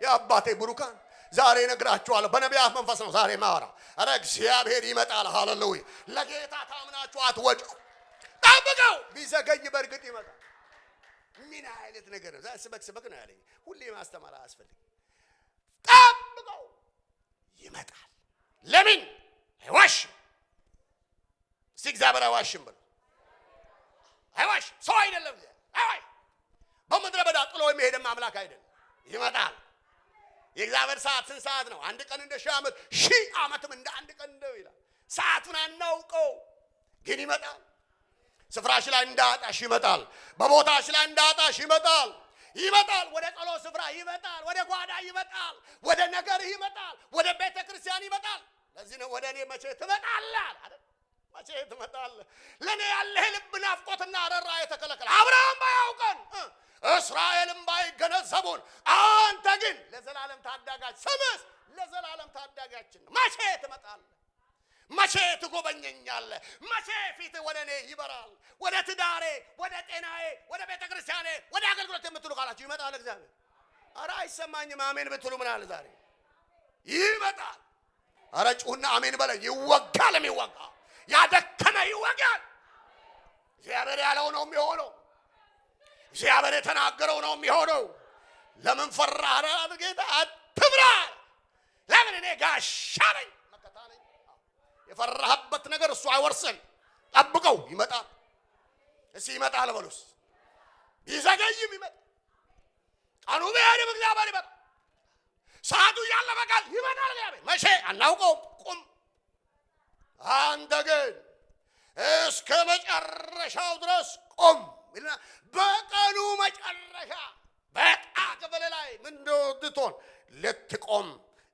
የአባቴ ብሩካን ዛሬ ነግራችኋለሁ። በነቢያት መንፈስ ነው ዛሬ ማወራ። አረ እግዚአብሔር ይመጣል። ሃሌሉያ። ለጌታ ታምናችሁ አትወድቁ። ጠብቀው። ቢዘገይ በእርግጥ ይመጣል። ምን አይነት ነገር ነው? ዛሬ ስበክ ነው ያለኝ። ሁሌ ማስተማር አያስፈልግም። ጠብቀው፣ ይመጣል። ለምን አይዋሽም? እስቲ እግዚአብሔር አይዋሽም በሉ። አይዋሽም። ሰው አይደለም። አይ በምድረ በዳ ጥሎ የሚሄድ አምላክ አይደለም። ይመጣል። የእግዚአብሔር ሰዓት ስንት ሰዓት ነው? አንድ ቀን እንደ 1000 ዓመት 1000 ዓመትም እንደ አንድ ቀን ነው ይላል። ሰዓቱን አናውቀው፣ ግን ይመጣል። ስፍራሽ ላይ እንዳጣሽ ይመጣል። በቦታሽ ላይ እንዳጣሽ ይመጣል። ይመጣል። ወደ ጸሎት ስፍራ ይመጣል። ወደ ጓዳ ይመጣል። ወደ ነገር ይመጣል። ወደ ቤተ ክርስቲያን ይመጣል። ለዚህ ነው ወደ እኔ መቼ ትመጣለህ አይደል? መቼ ትመጣለህ? ለኔ ያለህ ልብ ናፍቆትና ረራ የተከለከለ አብርሃም ባያውቀን እስራኤልም ባይገነዘቡን አንተ ግን ለዘላለም ታዳጋች ስምህ ለዘላለም ታዳጋችን ነው። መቼ ትመጣለህ? መቼ ትጎበኘኛለህ? መቼ ፊት ወደ እኔ ይበራል? ወደ ትዳሬ፣ ወደ ጤናዬ፣ ወደ ቤተ ክርስቲያኔ፣ ወደ አገልግሎት የምትሉ ካላችሁ ይመጣል እግዚአብሔር። ኧረ አይሰማኝም አሜን ብትሉ ምን አለ ዛሬ? ይመጣል። ኧረ ጩሁና አሜን በለኝ። ይወጋል። የሚወጋ ያደከመ ይወጋል። እግዚአብሔር ያለው ነው የሚሆነው። እግዚአብሔር የተናገረው ነው የሚሆነው። ለምን ፈራህ? ኧረ ጌታ አትፍራ። ለምን እኔ ጋሻ ነኝ፣ መከታ ነኝ። የፈራህበት ነገር እሱ አይወርስን። ጠብቀው፣ ይመጣል። እስኪ ይመጣል በሉስ። ቢዘገይም ይመጣል። ቀኑ ቢሄድም እግዚአብሔር ይመጣል። ሰዓቱ እያለፈ ቃል ይመጣል እግዚአብሔር። መቼ አናውቀውም። ቁም። አንተ ግን እስከ መጨረሻው ድረስ ቁም። በቀኑ መጨረሻ በዕጣ ክፍል ላይ ምን እንደሆነ ልትቆም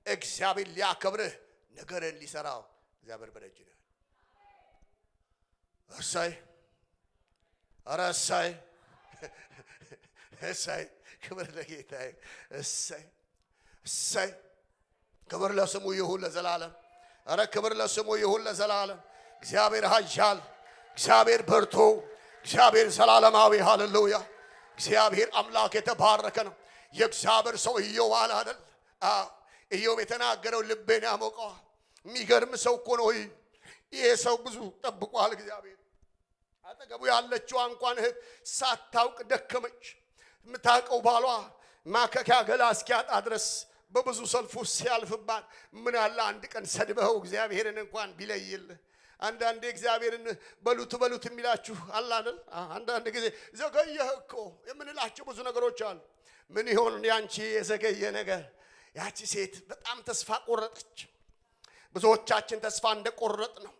እግዚአብሔር ሊያከብርህ ነገርን ሊሰራው እግዚአብሔር በደጅ ነው። እሰይ! ኧረ እሰይ! እሰይ! ክብር ለጌታ። እሰይ! እሰይ! ክብር ለስሙ ይሁን ለዘላለም። ኧረ ክብር ለስሙ ይሁን ለዘላለም። እግዚአብሔር ኃያል፣ እግዚአብሔር ብርቱ፣ እግዚአብሔር ዘላለማዊ። ሃሌሉያ! እግዚአብሔር አምላክ የተባረከ ነው። የእግዚአብሔር ሰው ኢዮብ አለ አይደል? ኢዮብ የተናገረው ልቤን ያሞቀዋል። የሚገርም ሰው እኮ ነው። ይሄ ሰው ብዙ ጠብቋል እግዚአብሔር። አጠገቡ ያለችው እንኳን እህት ሳታውቅ ደከመች። የምታውቀው ባሏ ማከኪያ ገላ እስኪያጣ ድረስ በብዙ ሰልፍ ውስጥ ሲያልፍባት ምን ያለ አንድ ቀን ሰድበው እግዚአብሔርን እንኳን ቢለይልህ። አንዳንዴ እግዚአብሔርን በሉት የሚላችሁ አለ አይደል? አንዳንድ ጊዜ ዘገየህ እኮ የምንላቸው ብዙ ነገሮች አሉ። ምን ይሆን ያንቺ የዘገየ ነገር? ያቺ ሴት በጣም ተስፋ ቆረጠች። ብዙዎቻችን ተስፋ እንደቆረጥ ነው።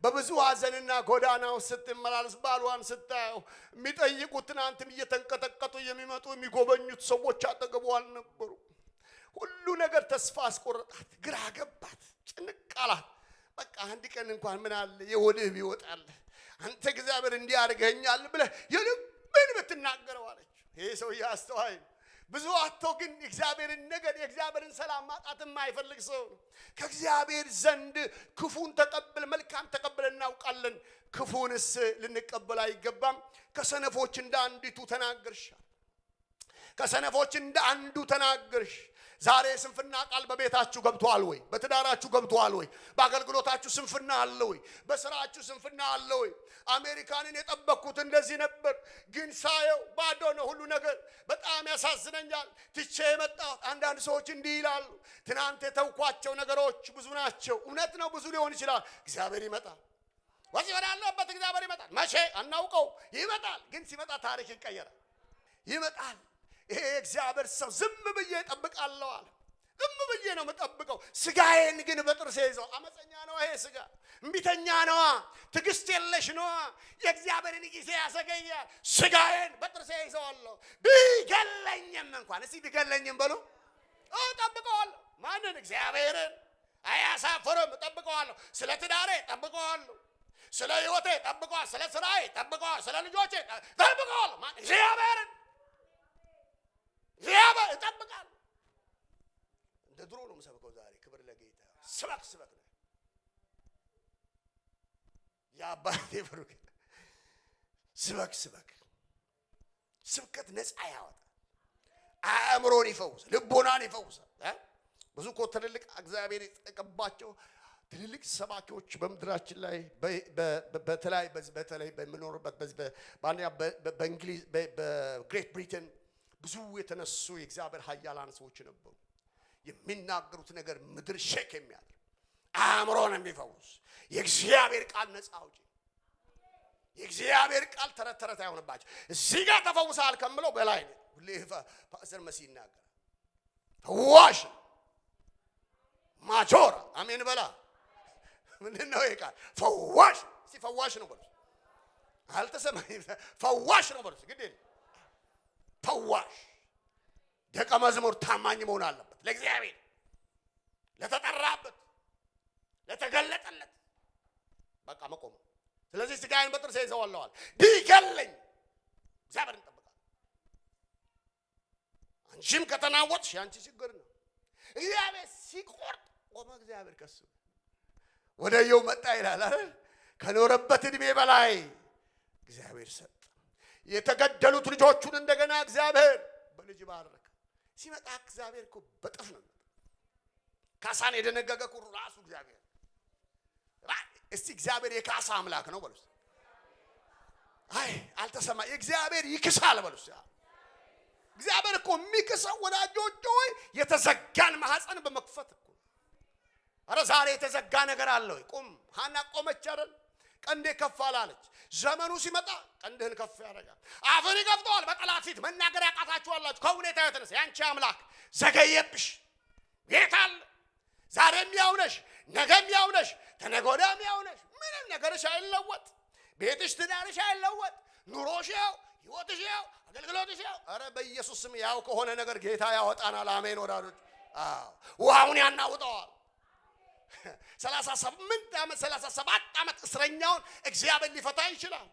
በብዙ ሐዘንና ጎዳናው ስትመላለስ ባሏን ስታየው የሚጠይቁት ትናንትም እየተንቀጠቀጡ የሚመጡ የሚጎበኙት ሰዎች አጠገቡ አልነበሩ። ሁሉ ነገር ተስፋ አስቆረጣት፣ ግራ ገባት፣ ጭንቅ አላት። በቃ አንድ ቀን እንኳን ምን አለ የሆድህ ቢወጣል አንተ እግዚአብሔር እንዲያርገኛል ብለህ የልብህን ብትናገረው አለች። ይሄ ሰው ያስተዋይ ብዙ አጥቶ ግን እግዚአብሔርን ነገር የእግዚአብሔርን ሰላም ማጣት የማይፈልግ ሰው ከእግዚአብሔር ዘንድ ክፉን ተቀበል መልካም ተቀበል እናውቃለን። ክፉንስ ልንቀበል አይገባም። ከሰነፎች እንደ አንዲቱ ተናገርሽ። ከሰነፎች እንደ አንዱ ተናገርሽ። ዛሬ ስንፍና ቃል በቤታችሁ ገብቷል ወይ? በትዳራችሁ ገብቷል ወይ? በአገልግሎታችሁ ስንፍና አለ ወይ? በስራችሁ ስንፍና አለ ወይ? አሜሪካንን የጠበቅኩት እንደዚህ ነበር ግን ሳየው ባዶ ነው ሁሉ ነገር። በጣም ያሳዝነኛል። ትቼ የመጣሁት አንዳንድ ሰዎች እንዲህ ይላሉ፣ ትናንት የተውኳቸው ነገሮች ብዙ ናቸው። እውነት ነው፣ ብዙ ሊሆን ይችላል። እግዚአብሔር ይመጣል። ወዚህ ወዳለበት እግዚአብሔር ይመጣል። መቼ አናውቀው፣ ይመጣል። ግን ሲመጣ ታሪክ ይቀየራል። ይመጣል። ይሄ እግዚአብሔር ሰው ዝም ብዬ እጠብቃለሁ አለ። ዝም ብዬ ነው የምጠብቀው። ስጋዬን ግን በጥርሴ ይዘው። አመፀኛ ነው ይሄ ስጋ፣ እምቢተኛ ነው፣ ትዕግስት የለሽ ነው። የእግዚአብሔርን ጊዜ ያዘገያል። ስጋዬን በጥርሴ ይዘዋለሁ። ቢገለኝም እንኳን እስቲ ቢገለኝም በሉ እጠብቀዋለሁ። ማንን? እግዚአብሔርን። አያሳፍርም። እጠብቀዋለሁ። ስለ ትዳሬ እጠብቀዋለሁ። ስለ ህይወቴ እጠብቀዋለሁ። ስለ ስራዬ እጠብቀዋለሁ። ስለ ልጆቼ እጠብቀዋለሁ። እግዚአብሔርን እግዚአብሔር እጠብቃለሁ። እንደ ድሮ ነው የምሰብከው ዛሬ። ክብር ለጌታ። ስበክ ነው የአባቴ ብሩክ። ስበክ ስብከት ነፃ ያወጣል፣ አእምሮን ይፈውሳል፣ ልቦናን ይፈውሳል። ብዙ እኮ ትልልቅ እግዚአብሔር የተቀባቸው ትልልቅ ሰባኪዎች በምድራችን ላይ በተለይ በምኖርበት በእንግሊዝ በግሬት ብሪቴን ብዙ የተነሱ የእግዚአብሔር ኃያላን ሰዎች ነበሩ። የሚናገሩት ነገር ምድር ሼክ የሚያደርግ አእምሮን የሚፈውስ የእግዚአብሔር ቃል ነፃ አውጪ። የእግዚአብሔር ቃል ተረት አይሆንባቸው። እዚህ ጋር ተፈውሳል ከምለው በላይ ነው። ፓስተር መሲ ይናገራል። ፈዋሽ ማጆራ አሜን በላ። ምንድን ነው ይሄ ቃል? ፈዋሽ። እስቲ ፈዋሽ ነው በሉ። አልተሰማኝም። ፈዋሽ ነው በሉ ግዴ። ፈዋሽ ደቀ መዝሙር ታማኝ መሆን አለበት ለእግዚአብሔር፣ ለተጠራበት፣ ለተገለጠለት በቃ መቆም። ስለዚህ ስጋዬን በጥርሴ ይዘዋለሁ አለ። ቢገለኝ እግዚአብሔርን እንጠብቃለን። አንቺም ከተናወጥሽ ያንቺ ችግር ነው። እግዚአብሔር ሲቆርጥ ቆመ። እግዚአብሔር ከሱ ወደየው መጣ ይላል አይደል? ከኖረበት እድሜ በላይ እግዚአብሔር ሰጠ። የተገደሉት ልጆቹን እንደገና እግዚአብሔር በልጅ ባረከ። ሲመጣ እግዚአብሔር እኮ በጥፍ ነው። ካሳን የደነገገ እኮ ራሱ እግዚአብሔር። እስቲ እግዚአብሔር የካሳ አምላክ ነው በሉስ። አይ አልተሰማ። እግዚአብሔር ይክሳል በሉስ። እግዚአብሔር እኮ የሚክሰው ወዳጆች ሆይ የተዘጋን ማህፀን በመክፈት እኮ። አረ ዛሬ የተዘጋ ነገር አለ ወይ? ቁም። ሃና ቆመች አይደል? ቀንዴ ከፍ አላለች። ዘመኑ ሲመጣ ቀንድህን ከፍ ያደርጋል። አፍን ይከፍተዋል። በጠላት ፊት መናገር ያቃታችኋላችሁ ከሁኔታ የተነሳ። ያንቺ አምላክ ዘገየብሽ። ጌታል ዛሬም ያውነሽ፣ ነገም ያውነሽ፣ ተነገ ወዲያም ያውነሽ። ምንም ነገርሽ አይለወጥ። ቤትሽ ትዳርሽ አይለወጥ። ኑሮሽ ያው፣ ህይወትሽ ያው፣ አገልግሎትሽ ያው። አረ በኢየሱስ ስም ያው ከሆነ ነገር ጌታ ያወጣናል። አሜን ወዳጆች። ውሃውን ያናውጠዋል። 38 ዓመት 37 ዓመት እስረኛውን እግዚአብሔር ሊፈታ ይችላል።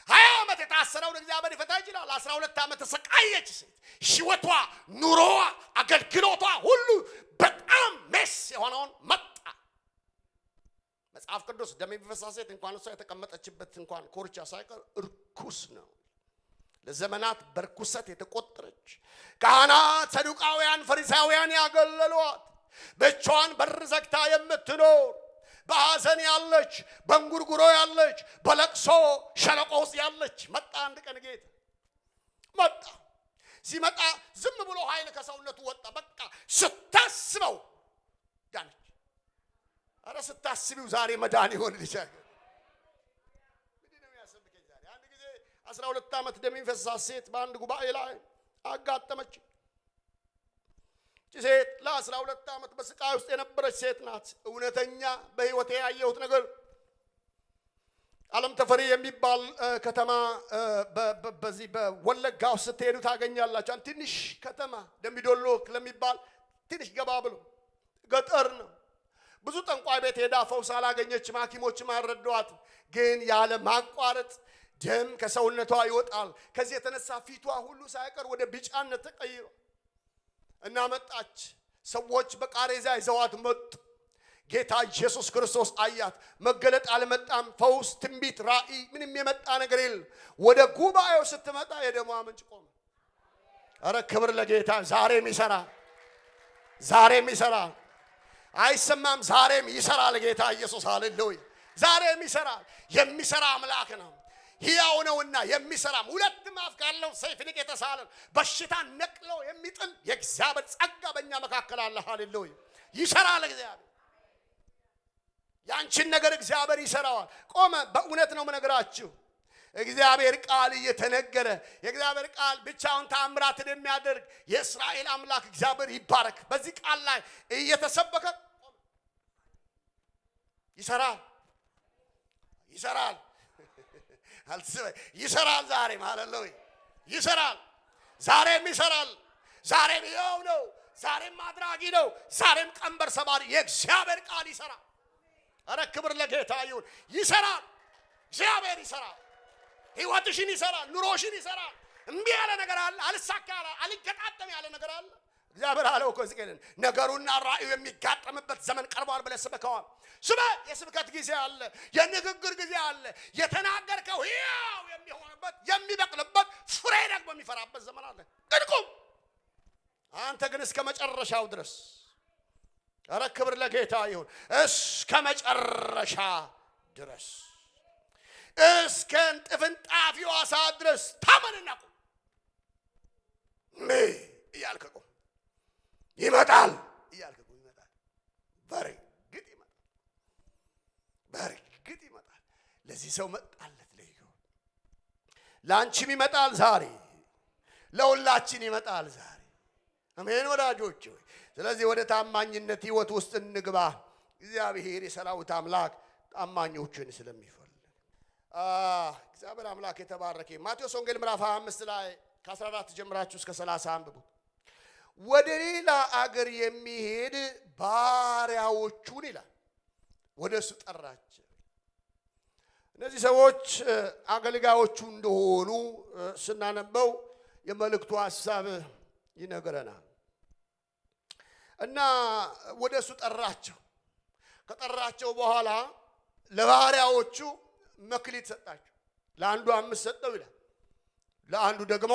20 ዓመት የታሰረውን እግዚአብሔር ሊፈታ ይችላል። 12 ዓመት ተሰቃየች ሴት ህይወቷ፣ ኑሮዋ፣ አገልግሎቷ ሁሉ በጣም ሜስ የሆነውን መጣ። መጽሐፍ ቅዱስ ደም የሚፈሳ ሴት እንኳን እሷ የተቀመጠችበት እንኳን ኮርቻ ሳይቀር እርኩስ ነው። ለዘመናት በርኩሰት የተቆጠረች ካህናት፣ ሰዱቃውያን፣ ፈሪሳውያን ያገለሏት ብቻዋን በር ዘግታ የምትኖር በሐዘን ያለች፣ በእንጉርጉሮ ያለች፣ በለቅሶ ሸለቆ ውስጥ ያለች መጣ። አንድ ቀን ጌታ መጣ። ሲመጣ ዝም ብሎ ኃይል ከሰውነቱ ወጣ። በቃ ስታስበው ዳነች። አረ ስታስቢው ዛሬ መዳን ይሆን ልጅ። ምንድን ነው የሚያሰብከኝ ዛሬ? አንድ ጊዜ 12 ዓመት ደም የሚፈሳት ሴት በአንድ ጉባኤ ላይ አጋጠመች። ሴት ለ12 ዓመት በስቃይ ውስጥ የነበረች ሴት ናት። እውነተኛ በህይወቴ ያየሁት ነገር ዓለም ተፈሪ የሚባል ከተማ በዚህ በወለጋ ውስጥ ስትሄዱ ታገኛላችሁ። ትንሽ ከተማ ደምቢዶሎ ለሚባል ትንሽ ገባ ብሎ ገጠር ነው። ብዙ ጠንቋይ ቤት ሄዳ ፈውስ አላገኘችም፣ ሐኪሞችም አልረዷትም። ግን ያለ ማቋረጥ ደም ከሰውነቷ ይወጣል። ከዚህ የተነሳ ፊቷ ሁሉ ሳይቀር ወደ ቢጫነት ተቀይሯል እና መጣች። ሰዎች በቃሬዛ ይዘዋት መጡ። ጌታ ኢየሱስ ክርስቶስ አያት። መገለጥ አልመጣም፣ ፈውስ፣ ትንቢት፣ ራእይ ምንም የመጣ ነገር የለም። ወደ ጉባኤው ስትመጣ የደሟ ምንጭ ቆመ። አረ ክብር ለጌታ። ዛሬም ይሰራል፣ ዛሬም ይሰራል። አይሰማም? ዛሬም ይሰራል ጌታ ኢየሱስ። ሃሌሉያ! ዛሬም ይሰራል። የሚሰራ አምላክ ነው። ሕያው ነውና የሚሰራም ሁለትም አፍ ካለው ሰይፍ ይልቅ የተሳለ በሽታን ነቅሎ የሚጥል የእግዚአብሔር ጸጋ በእኛ መካከል አለ። ሃሌሉያ! ይሰራል እግዚአብሔር። ያንቺን ነገር እግዚአብሔር ይሰራዋል። ቆመ። በእውነት ነው የምነግራችሁ። እግዚአብሔር ቃል እየተነገረ የእግዚአብሔር ቃል ብቻውን ተአምራትን የሚያደርግ የእስራኤል አምላክ እግዚአብሔር ይባረክ። በዚህ ቃል ላይ እየተሰበከ ይሰራል፣ ይሰራል፣ ይሰራል። ዛሬም ሃሌሉያ ይሰራል። ዛሬም ይሰራል። ዛሬም ሕያው ነው። ዛሬም አድራጊ ነው። ዛሬም ቀንበር ሰባሪ የእግዚአብሔር ቃል ይሰራል። አረ ክብር ለጌታ ይሁን። ይሰራል። እግዚአብሔር ይሰራል። ሕይወትሽን ይሰራል። ኑሮሽን ይሰራል። እምቢ ያለ ነገር አለ፣ አልሳካ ያለ አልገጣጠም ያለ ነገር አለ። እግዚአብሔር አለው እኮ ሕዝቅኤልን ነገሩና ራእዩ የሚጋጠምበት ዘመን ቀርቧል ብለህ ስበከዋል። ስበክ። የስብከት ጊዜ አለ፣ የንግግር ጊዜ አለ። የተናገርከው ሕያው የሚሆንበት የሚበቅልበት ፍሬ ደግሞ የሚፈራበት ዘመን አለ። ቅድቁም አንተ ግን እስከ መጨረሻው ድረስ አረ ክብር ለጌታ ይሁን። እስከ መጨረሻ ድረስ እስከ እንጥፍንጣፊዋ ሰዓት ድረስ ታመንና ቁም። እያልክ ቁም። ይመጣል እያልክ ቁም። ይመጣል። በርግጥ ይመጣል። በርግጥ ይመጣል። ለዚህ ሰው መጣለት። ለዩ ለአንቺም ይመጣል ዛሬ። ለሁላችን ይመጣል ዛሬ። አሜን ወዳጆች ሆይ። ስለዚህ ወደ ታማኝነት ህይወት ውስጥ እንግባ። እግዚአብሔር የሰራዊት አምላክ ታማኞችን ስለሚፈልግ እግዚአብሔር አምላክ የተባረከ። ማቴዎስ ወንጌል ምዕራፍ 25 ላይ ከ14 ጀምራችሁ እስከ 30 አንብቡት። ወደ ሌላ አገር የሚሄድ ባሪያዎቹን ይላል ወደ እሱ ጠራቸው። እነዚህ ሰዎች አገልጋዮቹ እንደሆኑ ስናነበው የመልእክቱ ሐሳብ ይነገረናል። እና ወደ እሱ ጠራቸው። ከጠራቸው በኋላ ለባሪያዎቹ መክሊት ሰጣቸው። ለአንዱ 5 ሰጠው ይላል፣ ለአንዱ ደግሞ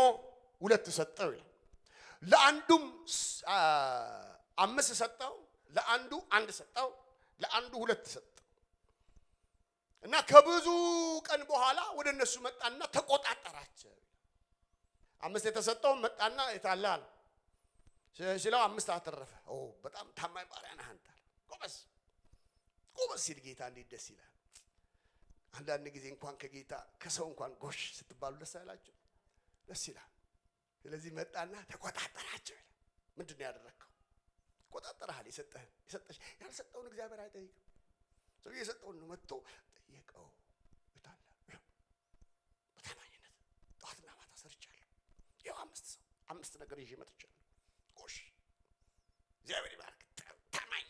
2 ሰጠው ይላል። ለአንዱም 5 ሰጠው፣ ለአንዱ 1 ሰጠው፣ ለአንዱ 2 ሰጠው። እና ከብዙ ቀን በኋላ ወደ እነሱ መጣና ተቆጣጠራቸው። 5 የተሰጠው መጣና የታላል ሲለው 5 አተረፈ። በጣም ታማኝ ባሪያ ነህ አንተ። ጎበዝ ጎበዝ ሲል ጌታ እንዴት ደስ ይላል። አንዳንድ ጊዜ እንኳን ከጌታ ከሰው እንኳን ጎሽ ስትባሉ ደስ አይላችሁ? ደስ ይላል። ስለዚህ መጣና ተቆጣጠራቸው። ምንድን ነው ያደረግከው? ተቆጣጠራል። የሰጠሽ ያልሰጠውን እግዚአብሔር አይጠይቅም። ሰው የሰጠውን ነው መጥቶ ጠየቀው። ይታላ በታማኝነት ጠዋትና ማታ ሰርቻለሁ። ይኸው 5 ሰው 5 ነገር ይዤ መጥቻለሁ። ጎሽ እግዚአብሔር ይባርክ። ታማኝ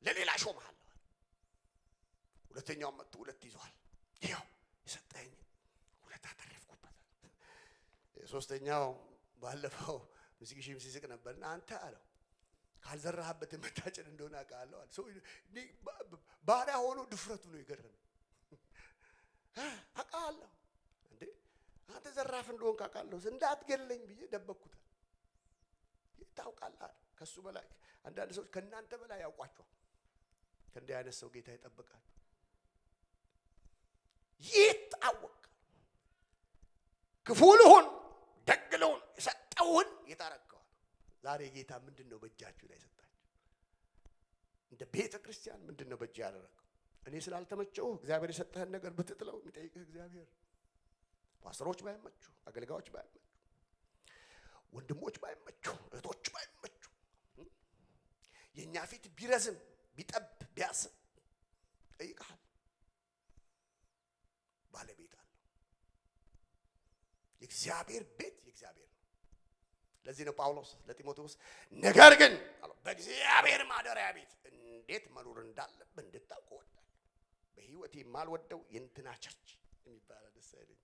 ለሌላ ሾመሃል። ሁለተኛው መጥቶ 2 ይዟል። ይኸው የሰጠኝ 2 አተረፍኩበት። ሶስተኛው ባለፈው ምስኪሽም ሲስቅ ነበርና አንተ አለው ካልዘራህበት መታጨድ እንደሆነ አውቃለሁ አለ። ሰው ባሪያ ሆኖ ድፍረቱ ነው የገረመኝ። አውቃለሁ እንዴ አንተ ዘራፍ እንደሆንክ አውቃለሁ፣ እንዳትገለኝ ብዬ ደበቅኩት። ታውቃለህ ከሱ በላይ አንዳንድ ሰዎች ከእናንተ በላይ ያውቋቸዋል። ከእንዲህ አይነት ሰው ጌታ ይጠብቃል። ይታወቅ ክፉ ልሁን ደግ ልሁን የሰጠውን ይታረከዋል። ዛሬ ጌታ ምንድነው በእጃችሁ ላይ ሰጣችሁ? እንደ ቤተ ክርስቲያን ምንድነው በእጅ ያደረገው? እኔ ስላልተመቸው እግዚአብሔር የሰጠህን ነገር ብትጥለው የሚጠይቅህ እግዚአብሔር። ፓስተሮች ባይመቹ፣ አገልጋዮች ባይመቹ፣ ወንድሞች ባይመቹ፣ እህቶች ባይመቹ፣ የኛ ፊት ቢረዝም ቢጠብ ቢያስብ ጠይቀሃል። ባለቤት አለው። የእግዚአብሔር ቤት የእግዚአብሔር ነው። ለዚህ ነው ጳውሎስ ለጢሞቴዎስ ነገር ግን በእግዚአብሔር ማደሪያ ቤት እንዴት መኖር እንዳለብህ እንድታውቅ እወዳለሁ። በህይወቴ የማልወደው የእንትና ቸርች የሚባለው ደስ አይለኝ።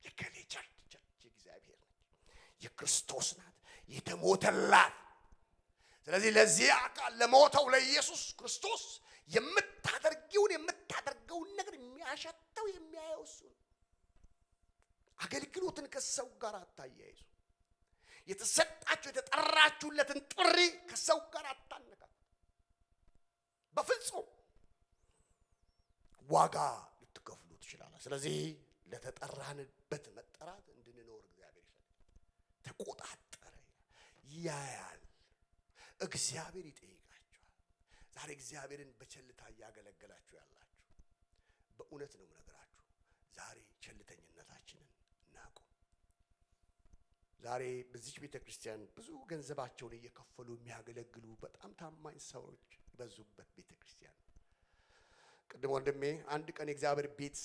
የከሌ ቸርች የእግዚአብሔር ነች፣ የክርስቶስ ናት፣ የተሞተላት። ስለዚህ ለዚህ አካል ለሞተው ለኢየሱስ ክርስቶስ የምታደርገውን ነገር የሚያሸተው የሚያየው እሱ ነው። አገልግሎትን ከሰው ጋር አታያይዙ። የተሰጣችሁ የተጠራችሁለትን ጥሪ ከሰው ጋር አታነካኩ። በፍጹም ዋጋ ልትከፍሉ ትችላላችሁ። ስለዚህ ለተጠራንበት መጠራት እንድንኖር እግዚአብሔር ይፈልጋል። ተቆጣጠረ፣ ያያል፣ እግዚአብሔር ይጠይቃችኋል። ዛሬ እግዚአብሔርን በቸልታ እያገለገላችሁ ያላችሁ በእውነት ነው የምነግራችሁ፣ ዛሬ ቸልተኝነታችንን እናቁም። ዛሬ በዚች ቤተክርስቲያን ብዙ ገንዘባቸውን እየከፈሉ የሚያገለግሉ በጣም ታማኝ ሰዎች በዙበት ቤተክርስቲያን። ቅድም ወንድሜ አንድ ቀን የእግዚአብሔር ቤት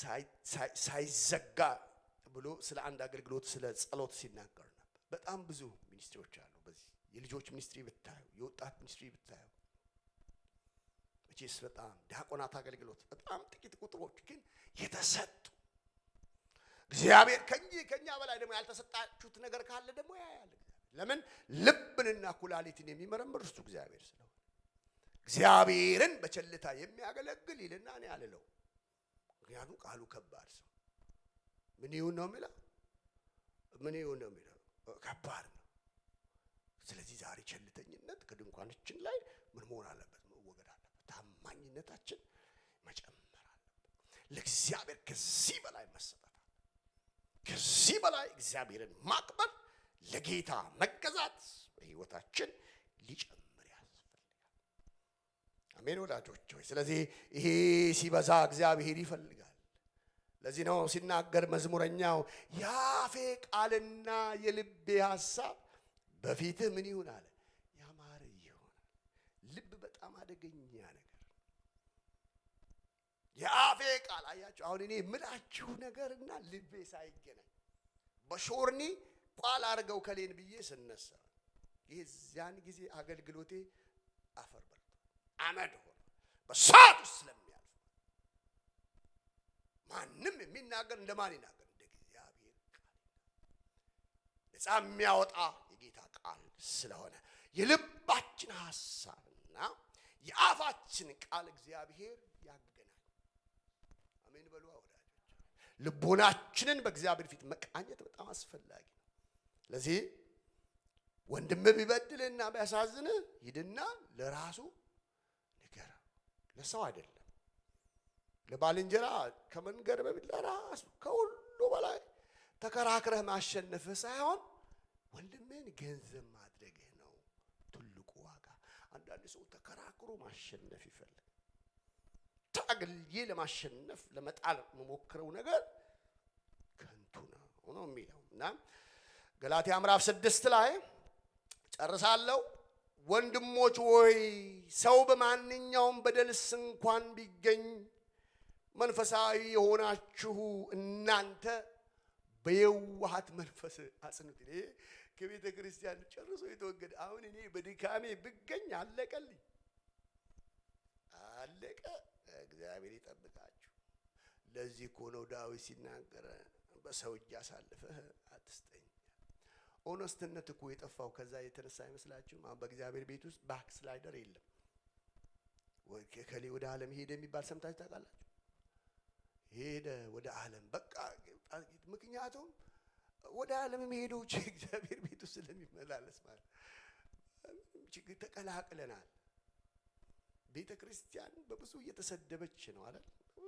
ሳይዘጋ ብሎ ስለ አንድ አገልግሎት ስለ ጸሎት ሲናገር ነበር። በጣም ብዙ ሚኒስትሪዎች አሉ። በዚህ የልጆች ሚኒስትሪ ብታዩ፣ የወጣት ሚኒስትሪ ብታዩ፣ መቼስ በጣም ዲያቆናት አገልግሎት በጣም ጥቂት ቁጥሮች ግን የተሰጡ እግዚአብሔር ከኛ በላይ ደግሞ ያልተሰጣችሁት ነገር ካለ ደግሞ ያያል። ለምን ልብንና ኩላሊትን የሚመረምር እሱ እግዚአብሔር ስለሆነ እግዚአብሔርን በቸልታ የሚያገለግል ይልና እኔ አልለው። ምክንያቱም ቃሉ ከባድ ሰው ምን ይሁን ነው የሚለው፣ ምን ይሁን ነው የሚለው፣ ከባድ ነው። ስለዚህ ዛሬ ቸልተኝነት ከድንኳናችን ላይ ምን መሆን አለበት? መወገድ አለበት። ታማኝነታችን መጨመር አለበት። ለእግዚአብሔር ከዚህ በላይ መሰጠት፣ ከዚህ በላይ እግዚአብሔርን ማክበር፣ ለጌታ መገዛት በህይወታችን ሊጨምር ያስፈልጋል። አሜን ወዳጆች ሆይ። ስለዚህ ይሄ ሲበዛ እግዚአብሔር ይፈልጋል። ለዚህ ነው ሲናገር መዝሙረኛው የአፌ ቃልና የልቤ ሐሳብ በፊትህ ምን ይሁን አለ? ያማረ ይሁን። ልብ በጣም አደገኛ ነገር። የአፌ ቃል አያችሁ፣ አሁን እኔ የምላችሁ ነገርና ልቤ ሳይገናኝ በሾርኒ ቋል አድርገው ከሌን ብዬ ስነሳ የዚያን ጊዜ አገልግሎቴ አፈር በልቶ አመድ ሆነ። በሳት ውስጥ ስለሚያልፍ ማንም የሚናገር እንደማን ይናገር? እንደ እግዚአብሔር ቃል ነፃ የሚያወጣ የጌታ ቃል ስለሆነ የልባችን ሐሳብና የአፋችን ቃል እግዚአብሔር ያገናኝ። አሜን በሉ ወዳጆች። ልቦናችንን በእግዚአብሔር ፊት መቃኘት በጣም አስፈላጊ ነው። ለዚህ ወንድም ቢበድልና ቢያሳዝን ሂድና ለራሱ ንገረው፣ ለሰው አይደለም። ለባልንጀራ ከመንገር በፊት ለራሱ ከሁሉ በላይ ተከራክረህ ማሸነፍህ ሳይሆን ወንድምህን ገንዘብ ማድረግህ ነው ትልቁ ዋጋ። አንዳንድ ሰው ተከራክሮ ማሸነፍ ይፈልጋል። ታግዬ ለማሸነፍ ለመጣል መሞክረው ነገር ከንቱ ነው የሚለው እና ገላትያ ምዕራፍ 6 ላይ ጨርሳለሁ። ወንድሞች ሆይ ሰው በማንኛውም በደልስ እንኳን ቢገኝ መንፈሳዊ የሆናችሁ እናንተ በየዋሃት መንፈስ አጽኑት። እኔ ከቤተ ክርስቲያን ጨርሶ የተወገደ አሁን እኔ በድካሜ ብገኝ አለቀልኝ፣ አለቀ። እግዚአብሔር ይጠብቃችሁ። ለዚህ እኮ ነው ዳዊት ሲናገር በሰው እጅ አሳልፈህ አትስጠኝ። ኦነስትነት እኮ የጠፋው ከዛ የተነሳ አይመስላችሁም? አሁን በእግዚአብሔር ቤት ውስጥ ባክስላይደር የለም ወይ? ከሌ ወደ ዓለም ሄደ የሚባል ሰምታችሁ ታውቃላችሁ? ሄደ ወደ ዓለም በቃ። ምክንያቱም ወደ ዓለም የሚሄደው እግዚአብሔር ቤት ውስጥ ስለሚመላለስ ማለት ችግር ተቀላቅለናል። ቤተ ክርስቲያን በብዙ እየተሰደበች ነው አይደል? ብዙ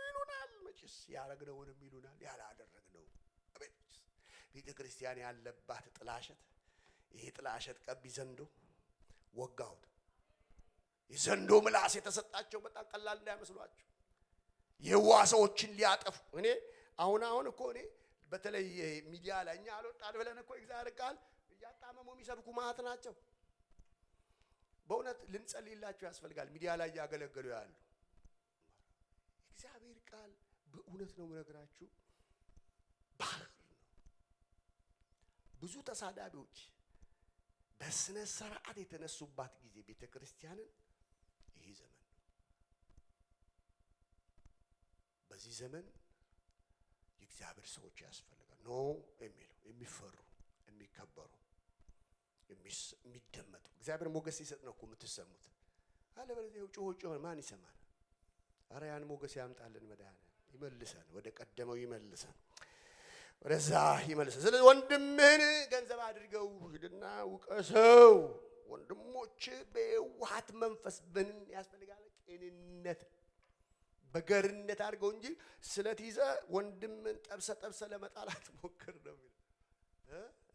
ይሉናል፣ መቼስ ያረግነውንም ይሉናል፣ ያላደረግነው ቤተ ክርስቲያን ያለባት ጥላሸት። ይሄ ጥላሸት ቀቢ ዘንዶ ወጋሁት። የዘንዶ ምላስ የተሰጣቸው በጣም ቀላል እንዳይመስሏችሁ የዋሰዎችን ሊያጠፉ። እኔ አሁን እኮ እኔ በተለይ ሚዲያ ላይ እኛ አልወጣን ብለን እኮ እግዚአብሔር ቃል እያጣመሙ የሚሰብኩ ማት ናቸው። በእውነት ልንጸልይላቸው ያስፈልጋል። ሚዲያ ላይ ያገለገሉ ያሉ እግዚአብሔር ቃል በእውነት ነው የምነግራችሁ ባህር ነው። ብዙ ተሳዳቢዎች በስነ ስርዓት የተነሱባት ጊዜ ቤተክርስቲያንን በዚህ ዘመን የእግዚአብሔር ሰዎች ያስፈልጋል ኖ የሚለው የሚፈሩ የሚከበሩ የሚደመጡ እግዚአብሔር ሞገስ ሲሰጥ ነው እኮ የምትሰሙት አለበለዚያ ጮሆ ማን ይሰማል አረ ያን ሞገስ ያምጣልን መድኃኒዓለም ይመልሰን ወደ ቀደመው ይመልሰን ወደዛ ይመልሰን ስለዚህ ወንድምህን ገንዘብ አድርገው ሂድና ውቀሰው ወንድሞች በዋት መንፈስ ምን ያስፈልጋል ጤንነት በገርነት አድርገው እንጂ ስለትይዘ ወንድምን ጠብሰ ለመጣላት ሞክር ነው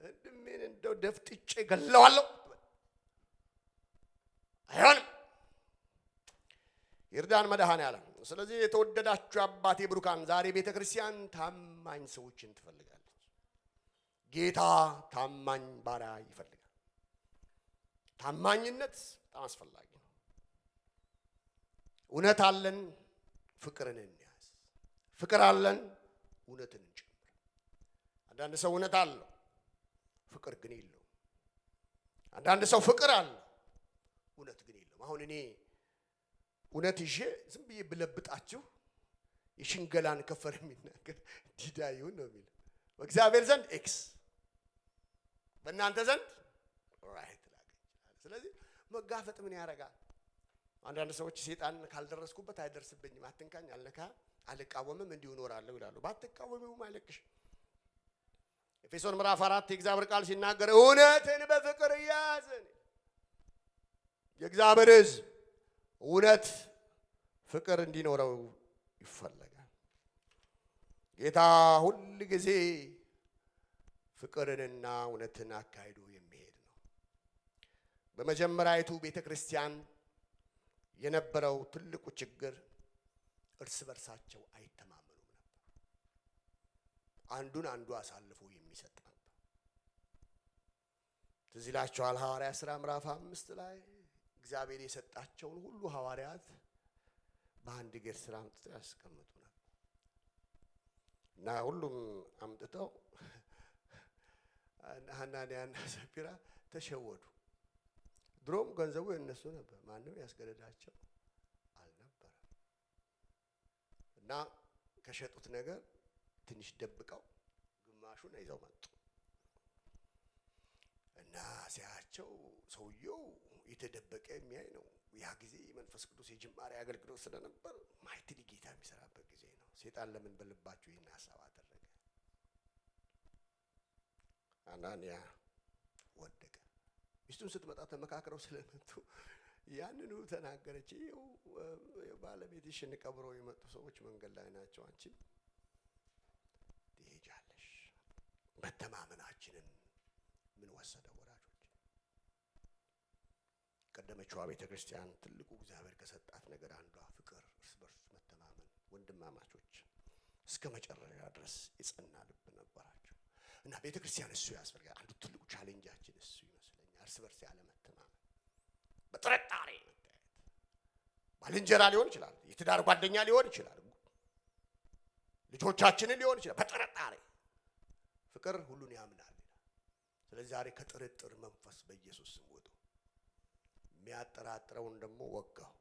ወንድሜን እንደው ደፍጥጬ ገለዋለሁ አይሆንም ይርዳን መድኃኒዓለም ስለዚህ የተወደዳችሁ አባቴ ብሩካን ዛሬ ቤተክርስቲያን ታማኝ ሰዎችን ትፈልጋለች ጌታ ታማኝ ባሪያ ይፈልጋል ታማኝነት በጣም አስፈላጊ ነው እውነት አለን ፍቅርን እንያዝ ፍቅር አለን እውነትን እንጨምር አንዳንድ ሰው እውነት አለው ፍቅር ግን የለውም አንዳንድ ሰው ፍቅር አለው እውነት ግን የለውም አሁን እኔ እውነት ይዤ ዝም ብዬ ብለብጣችሁ የሽንገላን ከፈር የሚናገር ዲዳ ይሁን ነው የሚለው በእግዚአብሔር ዘንድ ኤክስ በእናንተ ዘንድ ራይት ስለዚህ መጋፈጥ ምን ያደርጋል አንዳንድ ሰዎች ሰይጣን ካልደረስኩበት አይደርስብኝም አትንካኝ አልነካ አልቃወምም እንዲሁ እኖራለሁ ይላሉ ባትቃወምም አይለቅሽ ኤፌሶን ምዕራፍ 4 የእግዚአብሔር ቃል ሲናገር እውነትን በፍቅር ያዝን የእግዚአብሔር ሕዝብ እውነት ፍቅር እንዲኖረው ይፈልጋል ጌታ ሁሉ ጊዜ ፍቅርንና እውነትን አካሂዶ የሚሄድ ነው በመጀመሪያይቱ ቤተክርስቲያን የነበረው ትልቁ ችግር እርስ በርሳቸው አይተማመኑም ነበር አንዱን አንዱ አሳልፎ የሚሰጥ ነበር ትዝ ይላችኋል ሐዋርያት ሥራ ምዕራፍ 5 ላይ እግዚአብሔር የሰጣቸውን ሁሉ ሐዋርያት በአንድ እግር ስራ አምጥተው ያስቀምጡ ነበር እና ሁሉም አምጥተው ሐናንያና ሰጲራ ተሸወዱ ድሮም ገንዘቡ የነሱ ነበር ማንም ያስገደዳቸው አልነበረም እና ከሸጡት ነገር ትንሽ ደብቀው ግማሹን ይዘው መጡ እና ሲያቸው ሰውየው የተደበቀ የሚያይ ነው ያ ጊዜ መንፈስ ቅዱስ የጅማሬ አገልግሎት ስለነበር ማይትሊ ጌታ የሚሰራበት ጊዜ ነው ሰይጣን ለምን በልባችሁ ይሄን ሐሳብ አደረገ አናንያ ወደቀ ሚስቱን ስትመጣ ተመካክረው ስለመጡ ያንኑ ተናገረች ይው ባለቤትሽን ቀብረው የመጡ ሰዎች መንገድ ላይ ናቸው አንቺ ትሄጃለሽ መተማመናችንን ምን ወሰደው ቀደመችዋ ቤተክርስቲያን ትልቁ እግዚአብሔር ከሰጣት ነገር አንዷ ፍቅር እርስ በርስ መተማመን ወንድማማቾች እስከ መጨረሻ ድረስ የጸና ልብ ነበራቸው እና ቤተክርስቲያን እሱ ያስፈልጋል አንዱ ትልቁ ቻሌንጃችን እሱ ይመስለኛል እርስ በርስ ያለ መተማመን በጥርጣሬ መታየት ባልንጀራ ሊሆን ይችላል የትዳር ጓደኛ ሊሆን ይችላል ልጆቻችንን ሊሆን ይችላል በጥርጣሬ ፍቅር ሁሉን ያምናል ስለዚህ ዛሬ ከጥርጥር መንፈስ በኢየሱስ ስም ወጡ የሚያጠራጥረውን ደግሞ ወጋው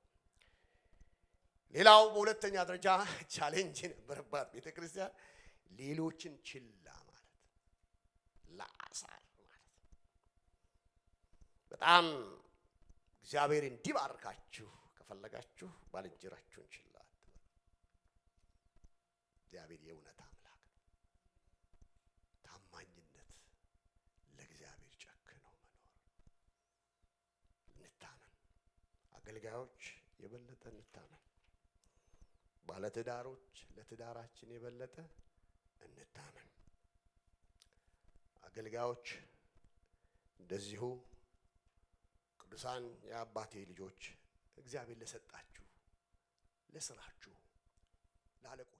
ሌላው በሁለተኛ ደረጃ ቻሌንጅ ነበረባት ቤተክርስቲያን ሌሎችን ችላ ማለት ለአሳር ማለት በጣም እግዚአብሔር እንዲባርካችሁ ከፈለጋችሁ ባልንጀራችሁን ችላ አትበሉ እግዚአብሔር የእውነት አምላክ ነው ታማኝነት ለእግዚአብሔር ጨክነው መኖር እንታመን አገልጋዮች የበለጠ እንታመን ባለትዳሮች ለትዳራችን የበለጠ እንታመን አገልጋዮች እንደዚሁ ቅዱሳን የአባቴ ልጆች እግዚአብሔር ለሰጣችሁ ለስራችሁ ለአለቆች